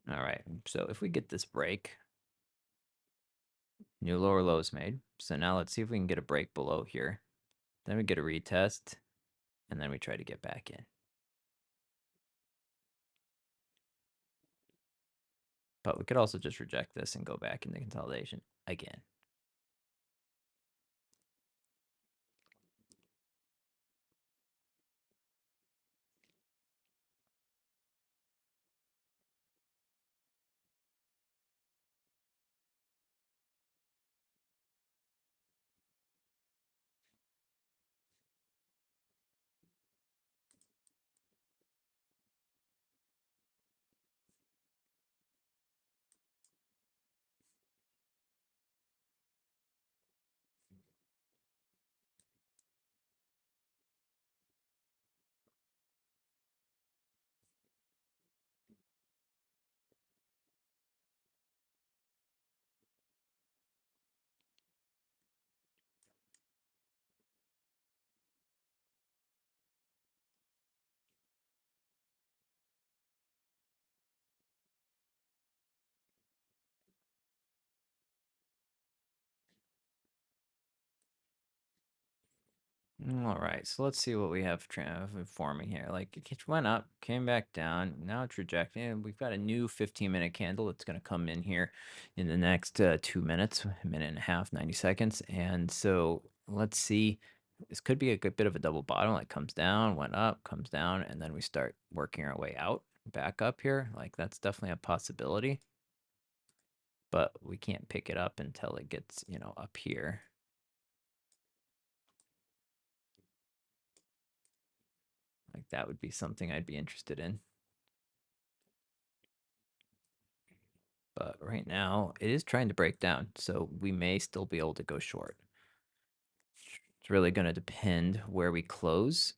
All right, so if we get this break, new lower low is made. So now let's see if we can get a break below here. Then we get a retest, and then we try to get back in. But we could also just reject this and go back into consolidation again. All right, so let's see what we have forming here. Like it went up, came back down, now it's rejecting. And we've got a new 15-minute candle that's going to come in here in the next 2 minutes, a minute and a half, 90 seconds. And so let's see. This could be a good bit of a double bottom. Like comes down, went up, comes down, and then we start working our way out, back up here. Like that's definitely a possibility. But we can't pick it up until it gets, up here. Like that would be something I'd be interested in. But right now, it is trying to break down, so we may still be able to go short. It's really going to depend where we close,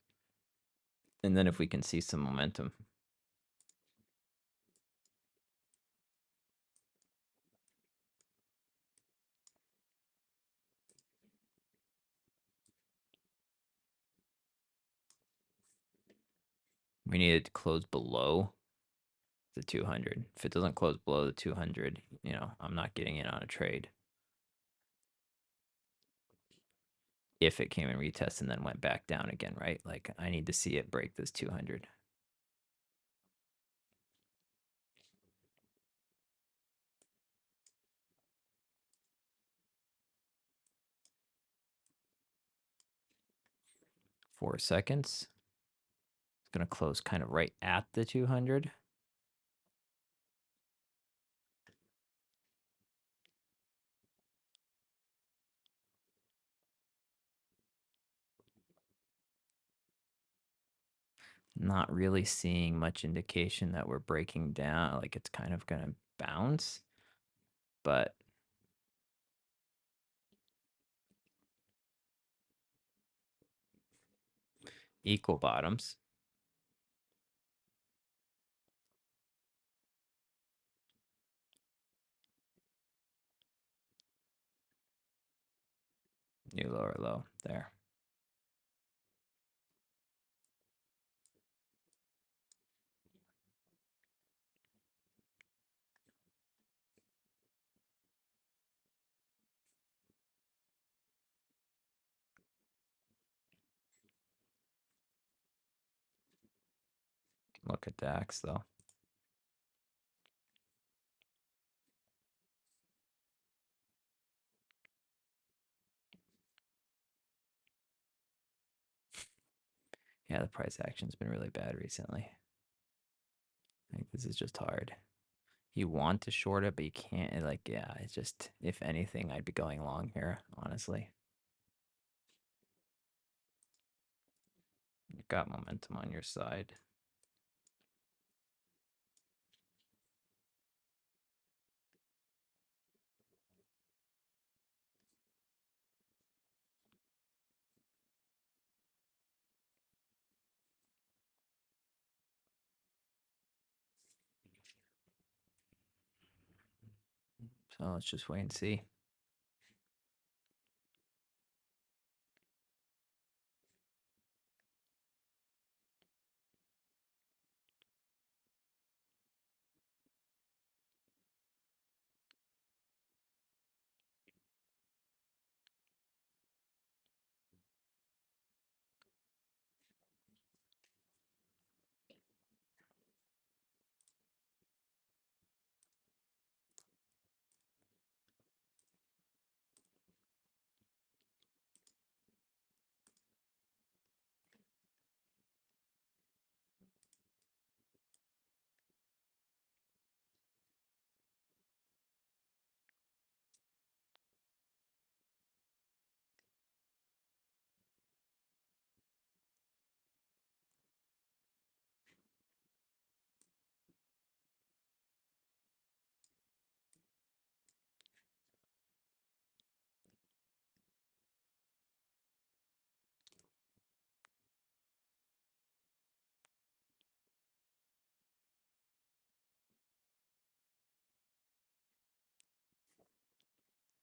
and then if we can see some momentum. We need it to close below the 200. If it doesn't close below the 200, I'm not getting in on a trade. If it came and retest and then went back down again, right? Like I need to see it break this 200. 4 seconds. It's going to close kind of right at the 200. Not really seeing much indication that we're breaking down. Like it's kind of going to bounce, but equal bottoms. New lower low there. Look at DAX though. Yeah, the price action's been really bad recently. I think this is just hard. You want to short it, but you can't. Like, yeah, it's just, if anything, I'd be going long here, honestly. You've got momentum on your side. So let's just wait and see.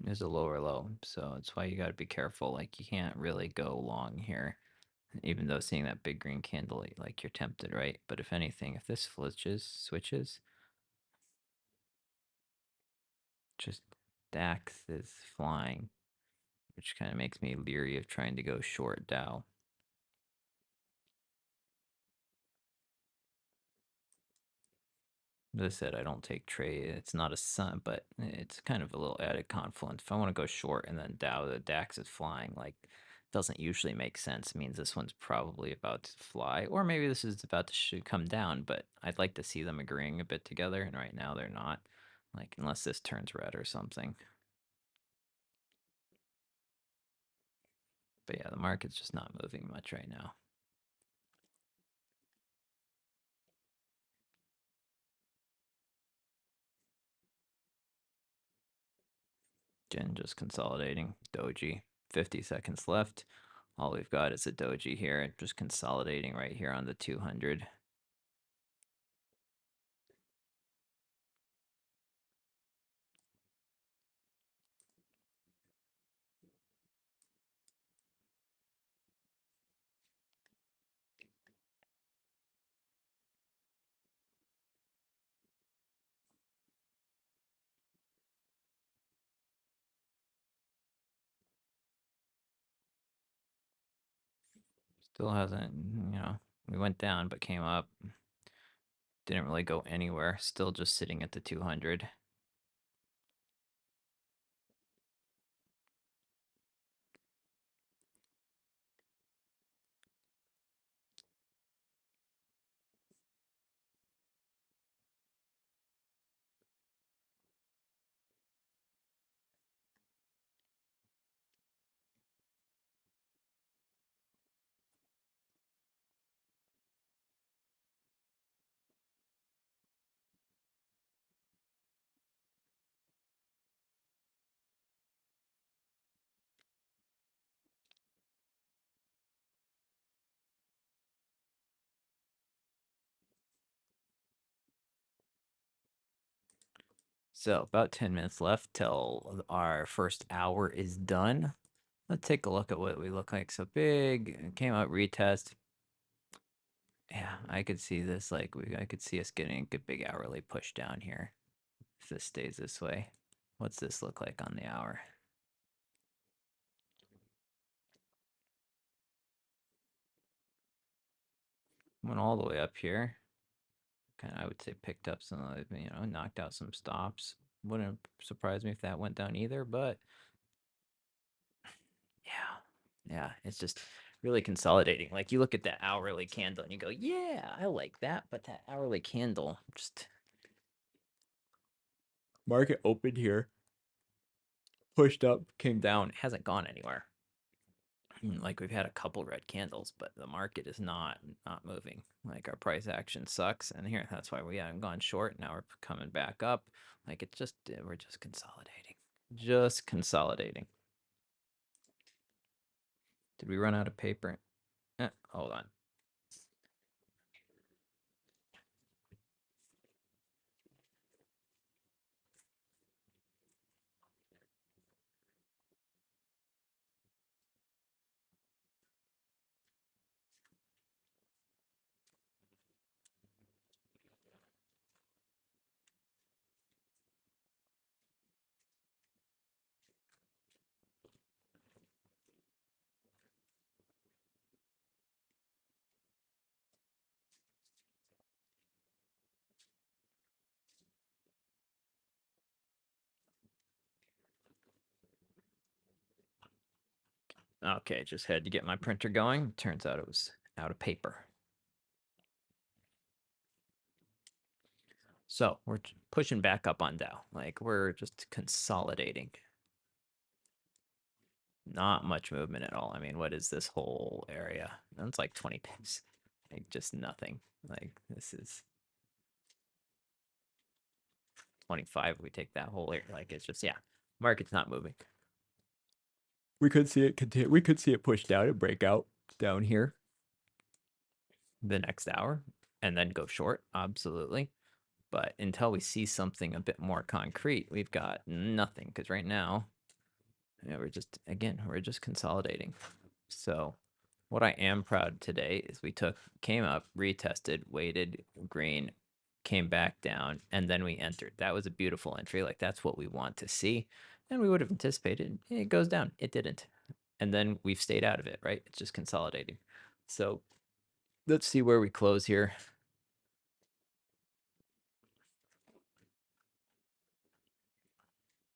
There's a lower low, so that's why you got to be careful. Like, you can't really go long here, even though seeing that big green candle, like, you're tempted, right? But if anything, if this switches, just DAX is flying, which kind of makes me leery of trying to go short Dow. As I said, I don't take trade. It's not a sun, but it's kind of a little added confluence. If I want to go short and then the DAX is flying, like, doesn't usually make sense. It means this one's probably about to fly, or maybe this is about to come down. But I'd like to see them agreeing a bit together, and right now they're not. Like, unless this turns red or something. But yeah, the market's just not moving much right now. Jin just consolidating. Doji, 50 seconds left. All we've got is a doji here, just consolidating right here on the 200. Still hasn't, we went down but came up. Didn't really go anywhere. Still just sitting at the 200. So about 10 minutes left till our first hour is done. Let's take a look at what we look like. So big came out retest. Yeah, I could see this. I could see us getting a good big hourly push down here if this stays this way. What's this look like on the hour? Went all the way up here. Kind of, I would say, picked up some, knocked out some stops. Wouldn't surprise me if that went down either, but yeah, it's just really consolidating. Like you look at that hourly candle and you go, yeah, I like that, but that hourly candle just market opened here, pushed up, came down, hasn't gone anywhere. Like we've had a couple red candles, but the market is not moving. Like our price action sucks, and here that's why we haven't gone short. Now we're coming back up. Like it's just we're just consolidating. Did we run out of paper? Hold on. Okay, just had to get my printer going. Turns out it was out of paper. So we're pushing back up on Dow. Like we're just consolidating. Not much movement at all. I mean, what is this whole area? That's like 20 pips. Like just nothing. Like this is 25. We take that whole area. Like it's just, yeah, market's not moving. We could see it continue. We could see it push down and break out down here the next hour and then go short. Absolutely. But until we see something a bit more concrete, we've got nothing. Because right now, we're just consolidating. So what I am proud today is we came up, retested, waited, green, came back down, and then we entered. That was a beautiful entry. Like that's what we want to see. And we would have anticipated it goes down. It didn't. And then we've stayed out of it, right? It's just consolidating. So let's see where we close here.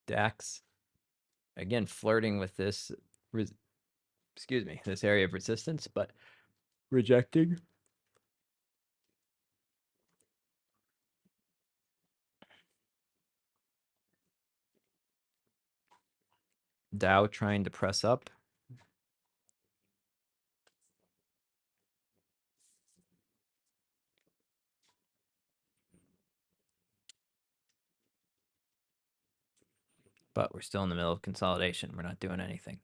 DAX, again, flirting with this, excuse me, this area of resistance, but rejecting. Dow trying to press up. But we're still in the middle of consolidation. We're not doing anything.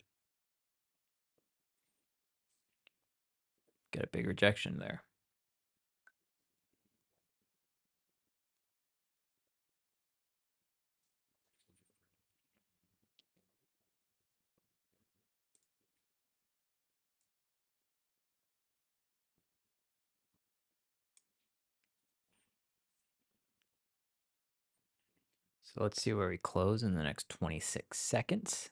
Get a big rejection there. So let's see where we close in the next 26 seconds.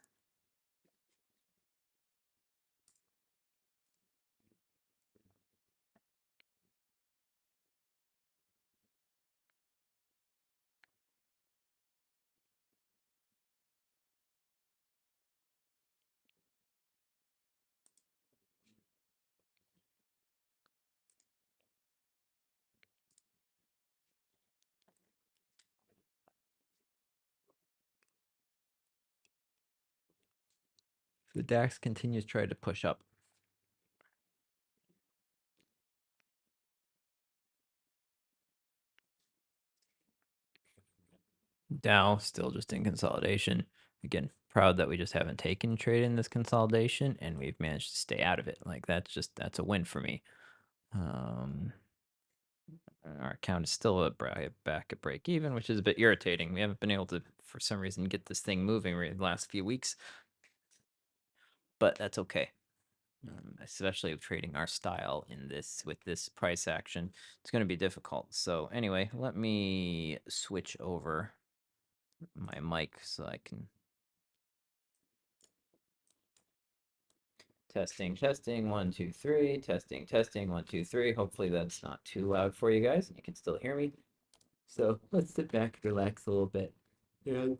The DAX continues to try to push up. Dow still just in consolidation. Again, proud that we just haven't taken trade in this consolidation and we've managed to stay out of it. Like that's a win for me. Our account is still back at break even, which is a bit irritating. We haven't been able to, for some reason, get this thing moving the last few weeks, but that's okay. Especially with trading our style in this with this price action, it's going to be difficult. So anyway, let me switch over my mic so I can testing 1 2 3 testing 1 2 3. Hopefully that's not too loud for you guys and you can still hear me. So let's sit back, relax a little bit, and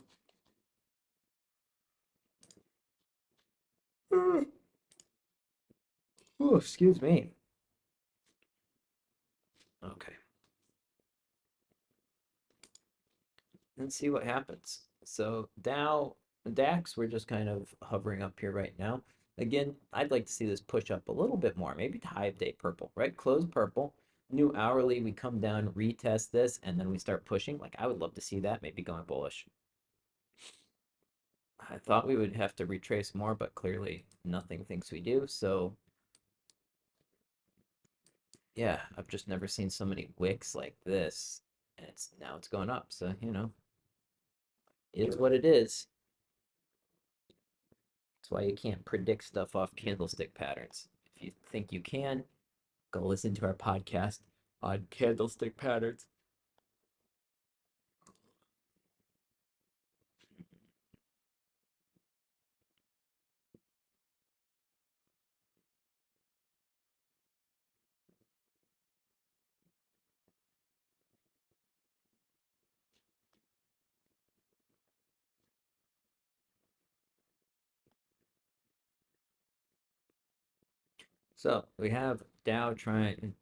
oh, excuse me. Okay, let's see what happens. So Dow, DAX, we're just kind of hovering up here right now. Again, I'd like to see this push up a little bit more, maybe to high of day purple, right? Close purple, new hourly, we come down, retest this, and then we start pushing. Like I would love to see that, maybe going bullish. I thought we would have to retrace more, but clearly nothing thinks we do. So yeah, I've just never seen so many wicks like this, and it's going up. So it is what it is. That's why you can't predict stuff off candlestick patterns. If you think you can, go listen to our podcast on candlestick patterns. So we have Dow trying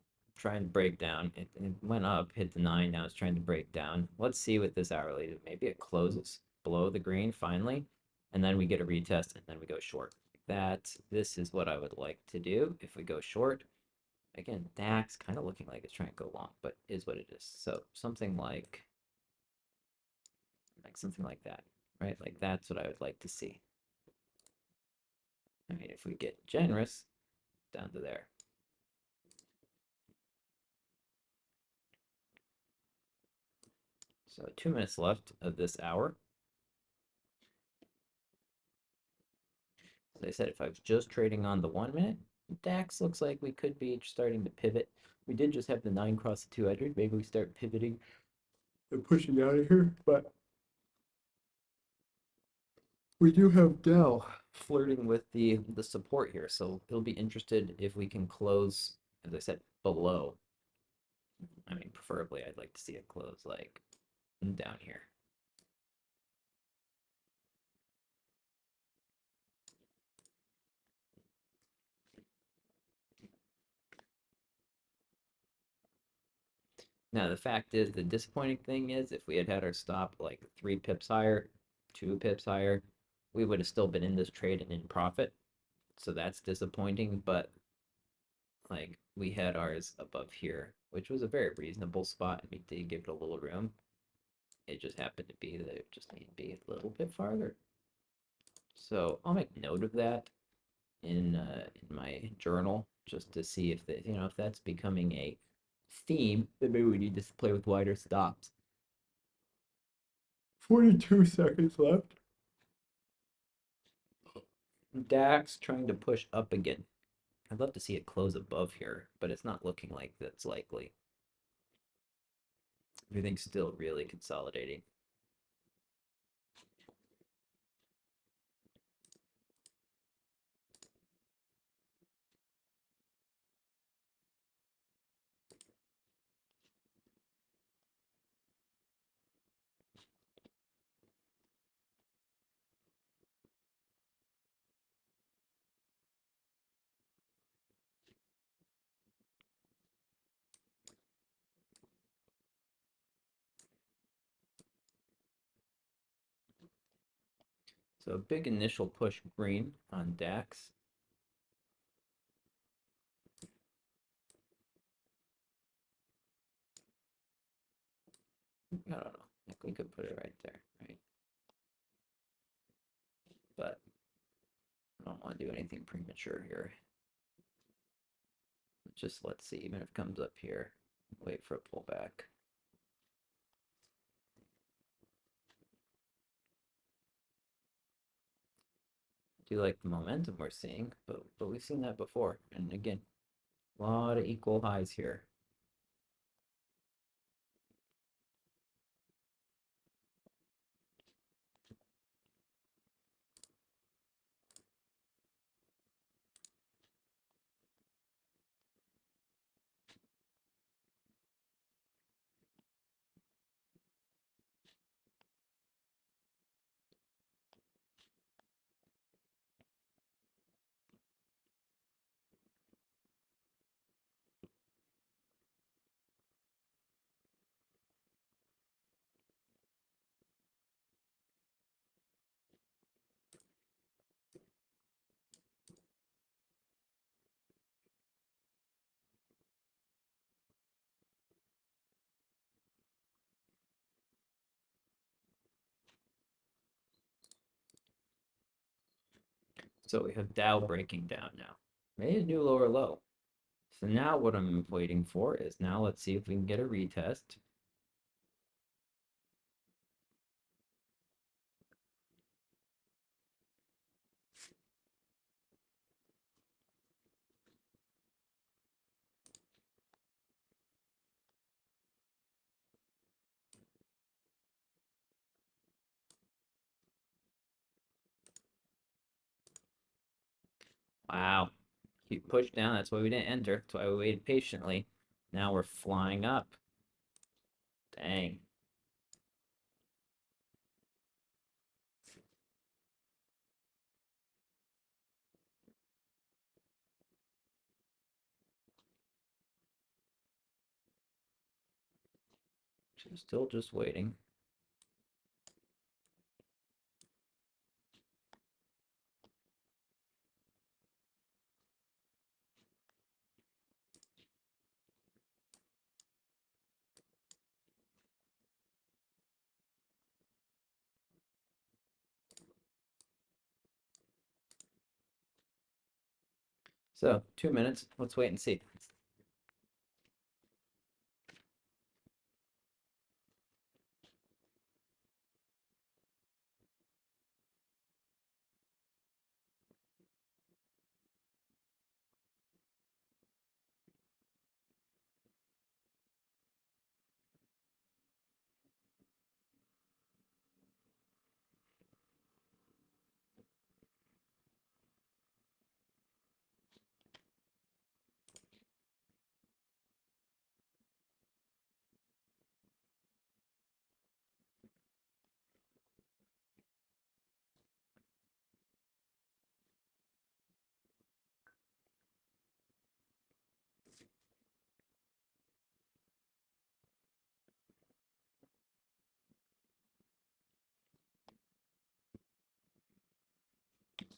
to break down. It went up, hit the 9. Now it's trying to break down. Let's see what this hourly. Maybe it closes below the green finally, and then we get a retest, and then we go short. That this is what I would like to do if we go short. Again, DAX kind of looking like it's trying to go long, but is what it is. So something like something like that, right? Like that's what I would like to see. I mean, if we get generous, down to there. So 2 minutes left of this hour. As I said, if I was just trading on the 1 minute, DAX looks like we could be starting to pivot. We did just have the 9 cross the 200. Maybe we start pivoting and pushing out of here, but we do have Dow flirting with the support here, so it'll be interested if we can close, as I said, below. I mean, preferably I'd like to see it close like down here. Now, the fact is, the disappointing thing is, if we had had our stop like 3 pips higher, 2 pips higher, we would have still been in this trade and in profit. So that's disappointing, but like we had ours above here, which was a very reasonable spot. We did give it a little room. It just happened to be that it just needed to be a little bit farther. So I'll make note of that in my journal just to see if if that's becoming a theme, then maybe we need to play with wider stops. 42 seconds left. DAX trying to push up again. I'd love to see it close above here, but it's not looking like that's likely. Everything's still really consolidating. So a big initial push green on DAX. I don't know. I think we could put it right there, right? But I don't want to do anything premature here. Just let's see, even if it comes up here. Wait for a pullback. Do like the momentum we're seeing, but we've seen that before. And again, a lot of equal highs here. So we have Dow breaking down now. Made a new lower low. So now what I'm waiting for is now let's see if we can get a retest. Wow. Keep pushed down. That's why we didn't enter. That's why we waited patiently. Now we're flying up. Dang. Still just waiting. So 2 minutes. Let's wait and see.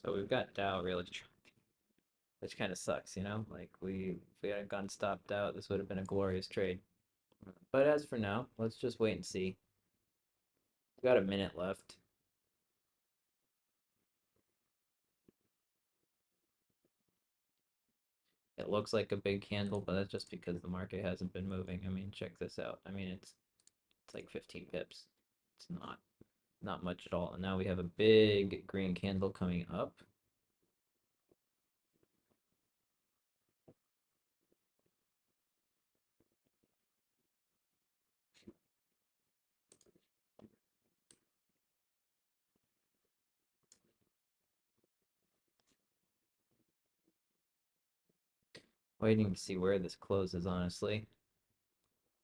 So we've got Dow really, which kind of sucks, you know? Like if we hadn't gone stopped out, this would have been a glorious trade. But as for now, let's just wait and see. We've got a minute left. It looks like a big candle, but that's just because the market hasn't been moving. I mean, check this out. I mean, it's like 15 pips. It's not much at all. And now we have a big green candle coming up. Waiting to see where this closes, honestly.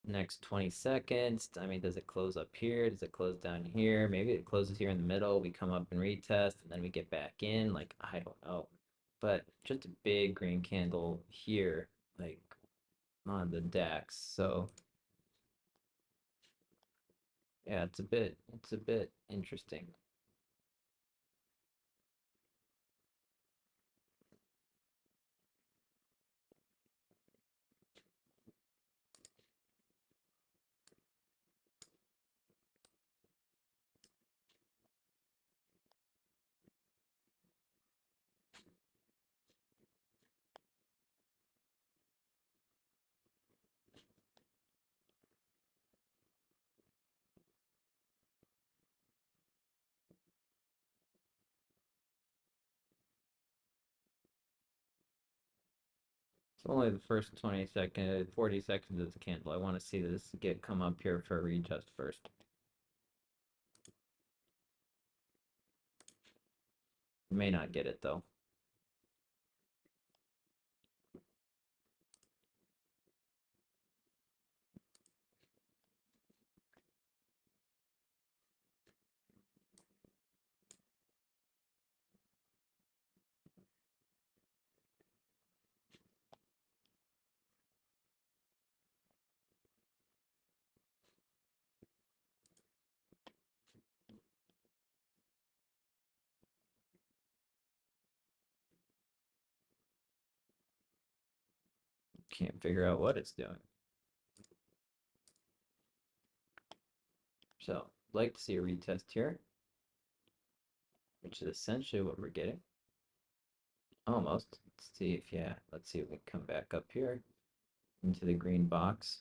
Next 20 seconds. I mean, does it close up here? Does it close down here? Maybe it closes here in the middle. We come up and retest, and then we get back in. Like, I don't know. But just a big green candle here, like on the DAX. So yeah, it's a bit interesting. It's only the first 20 seconds, 40 seconds of the candle. I want to see this get come up here for a retest first. May not get it though. Can't figure out what it's doing. So, like to see a retest here, which is essentially what we're getting. Almost. Let's see if, yeah, let's see if we can come back up here into the green box.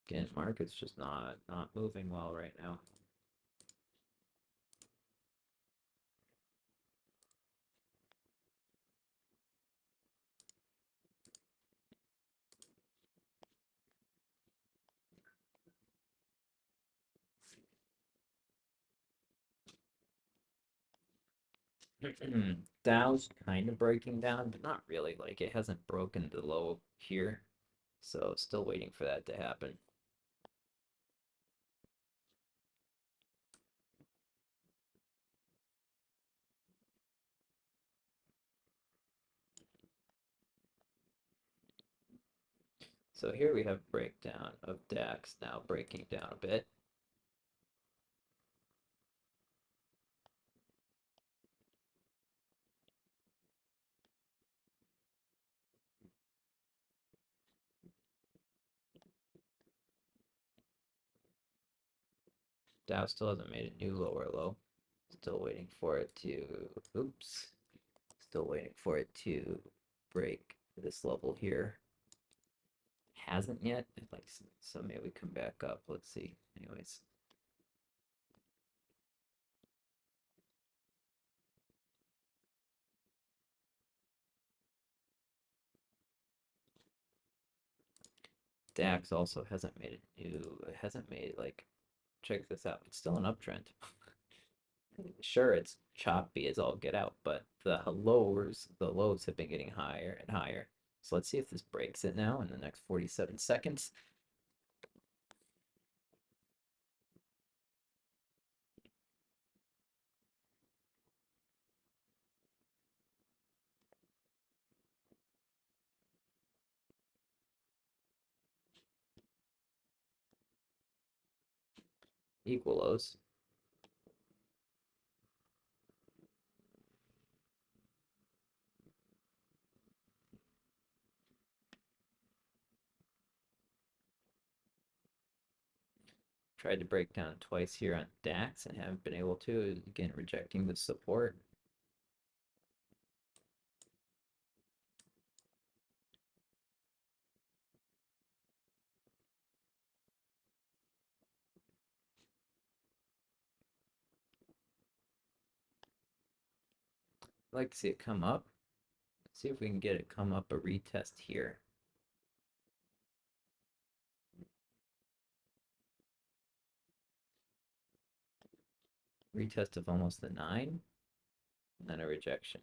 Again, market's just not moving well right now. Dow's kind of breaking down, but not really. Like it hasn't broken the low here, so still waiting for that to happen. So here we have breakdown of DAX now breaking down a bit. Dow still hasn't made a new lower low. Still waiting for it to, oops, still waiting for it to break this level here. Hasn't yet. Like, so maybe we come back up. Let's see. Anyways. DAX also hasn't made a new, hasn't made like, check this out. It's still an uptrend. Sure, it's choppy as all get out, but the lows have been getting higher and higher. So let's see if this breaks it now in the next 47 seconds. Equal lows. Tried to break down twice here on DAX and haven't been able to. Again, rejecting the support. I'd like to see it come up. Let's see if we can get it come up a retest here. Retest of almost the 9, and then a rejection.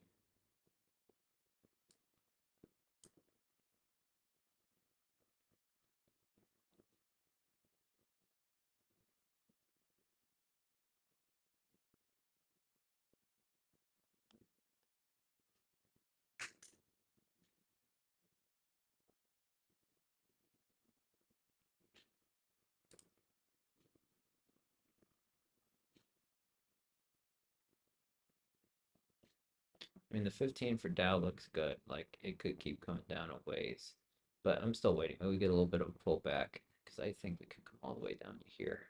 I mean, the 15 for Dow looks good. Like it could keep coming down a ways, but I'm still waiting. We get a little bit of a pullback because I think we could come all the way down to here.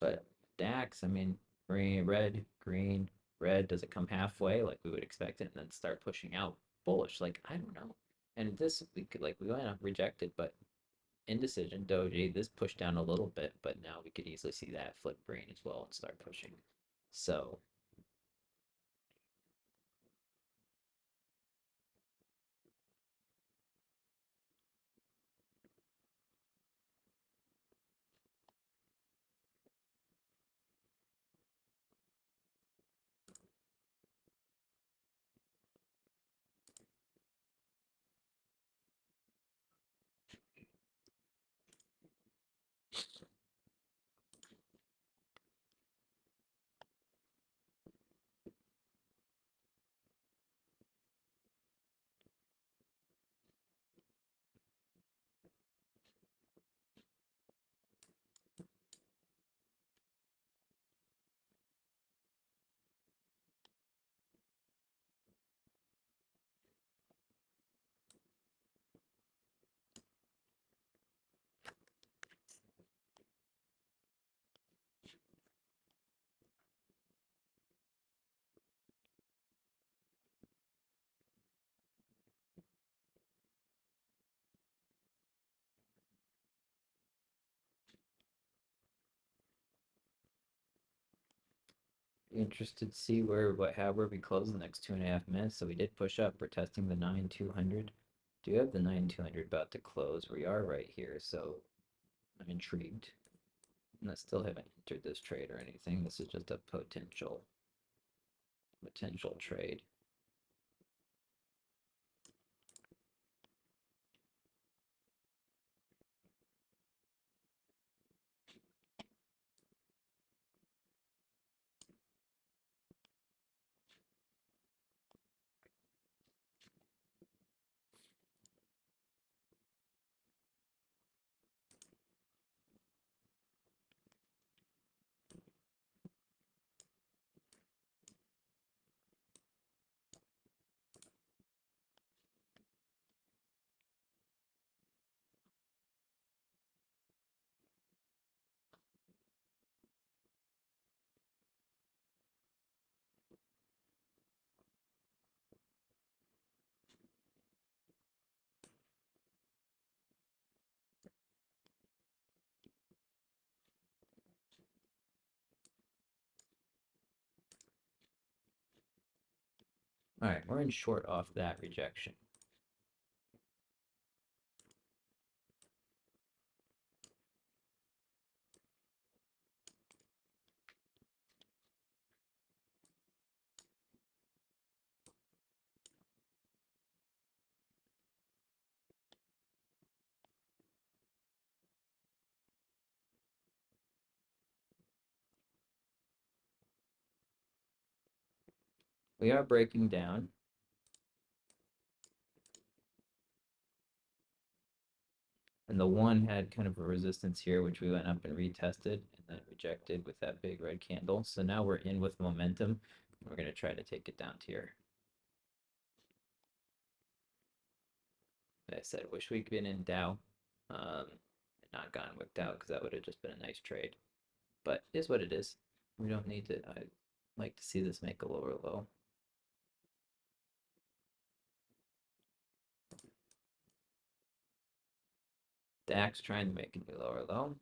But DAX, I mean, green, red, green, red. Does it come halfway like we would expect it, and then start pushing out bullish? Like I don't know. And this we could like we went up rejected, but indecision doji. This pushed down a little bit, but now we could easily see that flip green as well and start pushing. So interested to see where we close the next 2.5 minutes. So we did push up. We're testing the 9,200. Do have the 9,200 about to close. We are right here, so I'm intrigued. And I still haven't entered this trade or anything. This is just a potential trade. All right, we're in short off that rejection. We are breaking down. And the one had kind of a resistance here, which we went up and retested and then rejected with that big red candle. So now we're in with momentum. We're going to try to take it down to here. Like I said, wish we'd been in Dow and not gotten whipped out because that would have just been a nice trade. But it is what it is. We don't need to. I'd like to see this make a lower low. DAX trying to make a new lower low.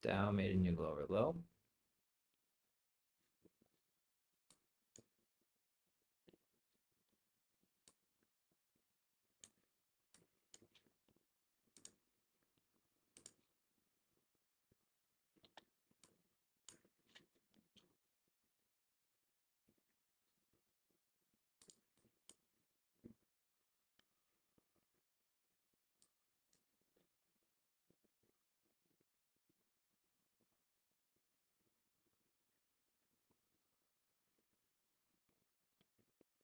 Dow made a new lower low.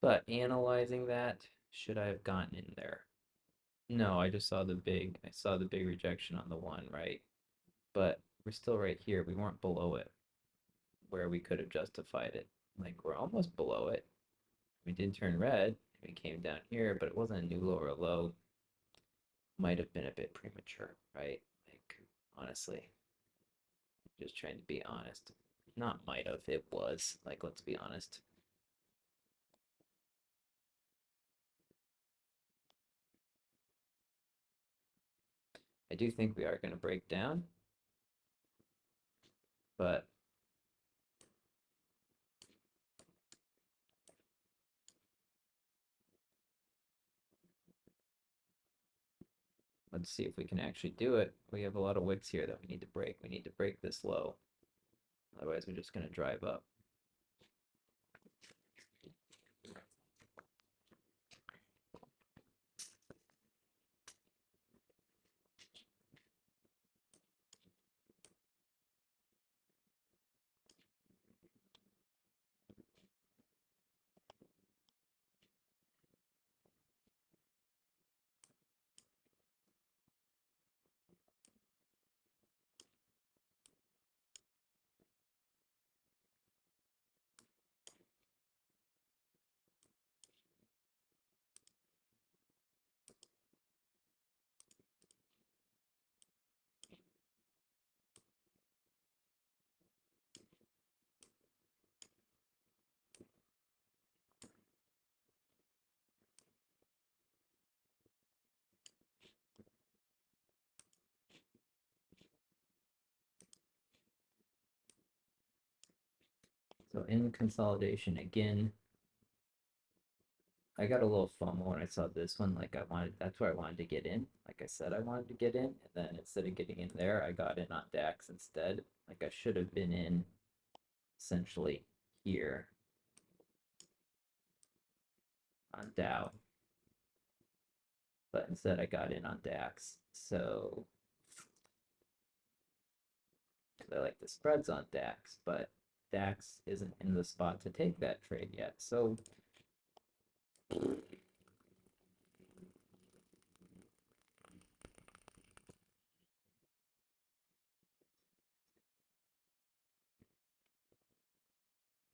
But analyzing that, should I have gotten in there? No, I saw the big rejection on the one, right? But we're still right here. We weren't below it where we could have justified it. Like we're almost below it. We did turn red. We came down here, but it wasn't a new low or a low. Might have been a bit premature, right? Like honestly, just trying to be honest. Not might have, it was. Like let's be honest. I do think we are going to break down, but let's see if we can actually do it. We have a lot of wicks here that we need to break. We need to break this low. Otherwise, we're just going to drive up. So in consolidation again, I got a little FOMO when I saw this one. Like I wanted, that's where I wanted to get in. Like I said, I wanted to get in, and then instead of getting in there, I got in on DAX instead. Like I should have been in essentially here on Dow, but instead I got in on DAX. So I like the spreads on DAX, but DAX isn't in the spot to take that trade yet. So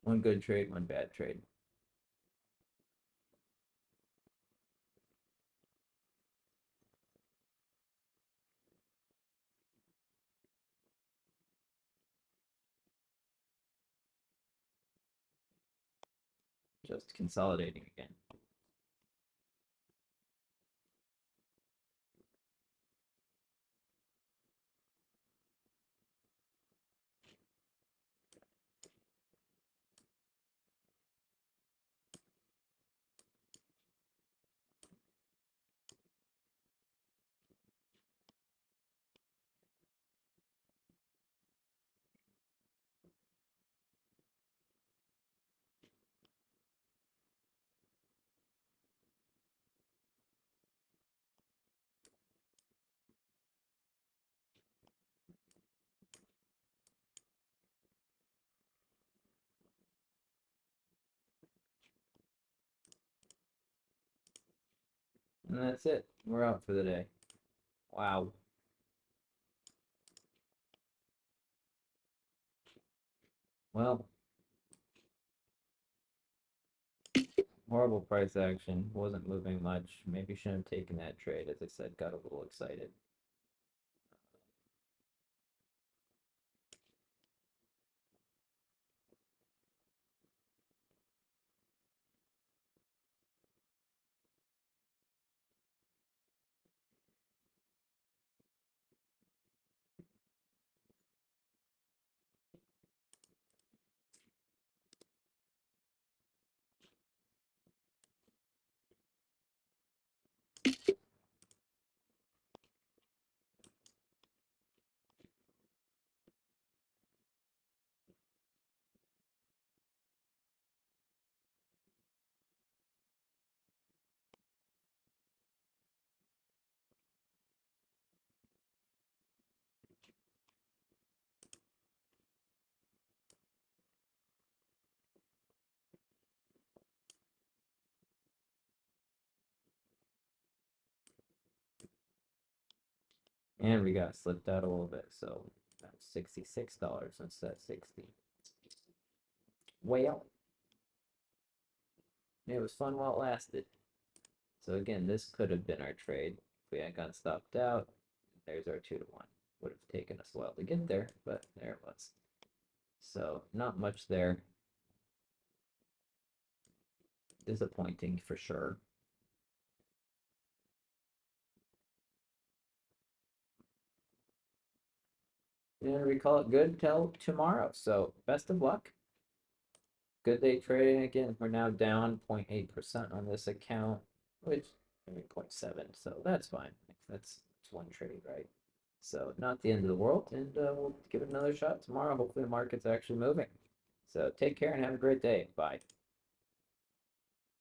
one good trade, one bad trade. Just consolidating again. And that's it. We're out for the day. Wow. Well, horrible price action. Wasn't moving much. Maybe shouldn't have taken that trade. As I said, got a little excited. And we got slipped out a little bit, so that's $66 instead of 60. Well, it was fun while it lasted. So again, this could have been our trade if we had gotten stopped out. There's our 2-1. Would have taken us a while to get there, but there it was. So not much there. Disappointing for sure. And we call it good till tomorrow. So best of luck. Good day trading. Again, we're now down 0.8% on this account, which I mean 0.7. So that's fine. That's one trade, right? So not the end of the world. And we'll give it another shot tomorrow. Hopefully the market's actually moving. So take care and have a great day. Bye.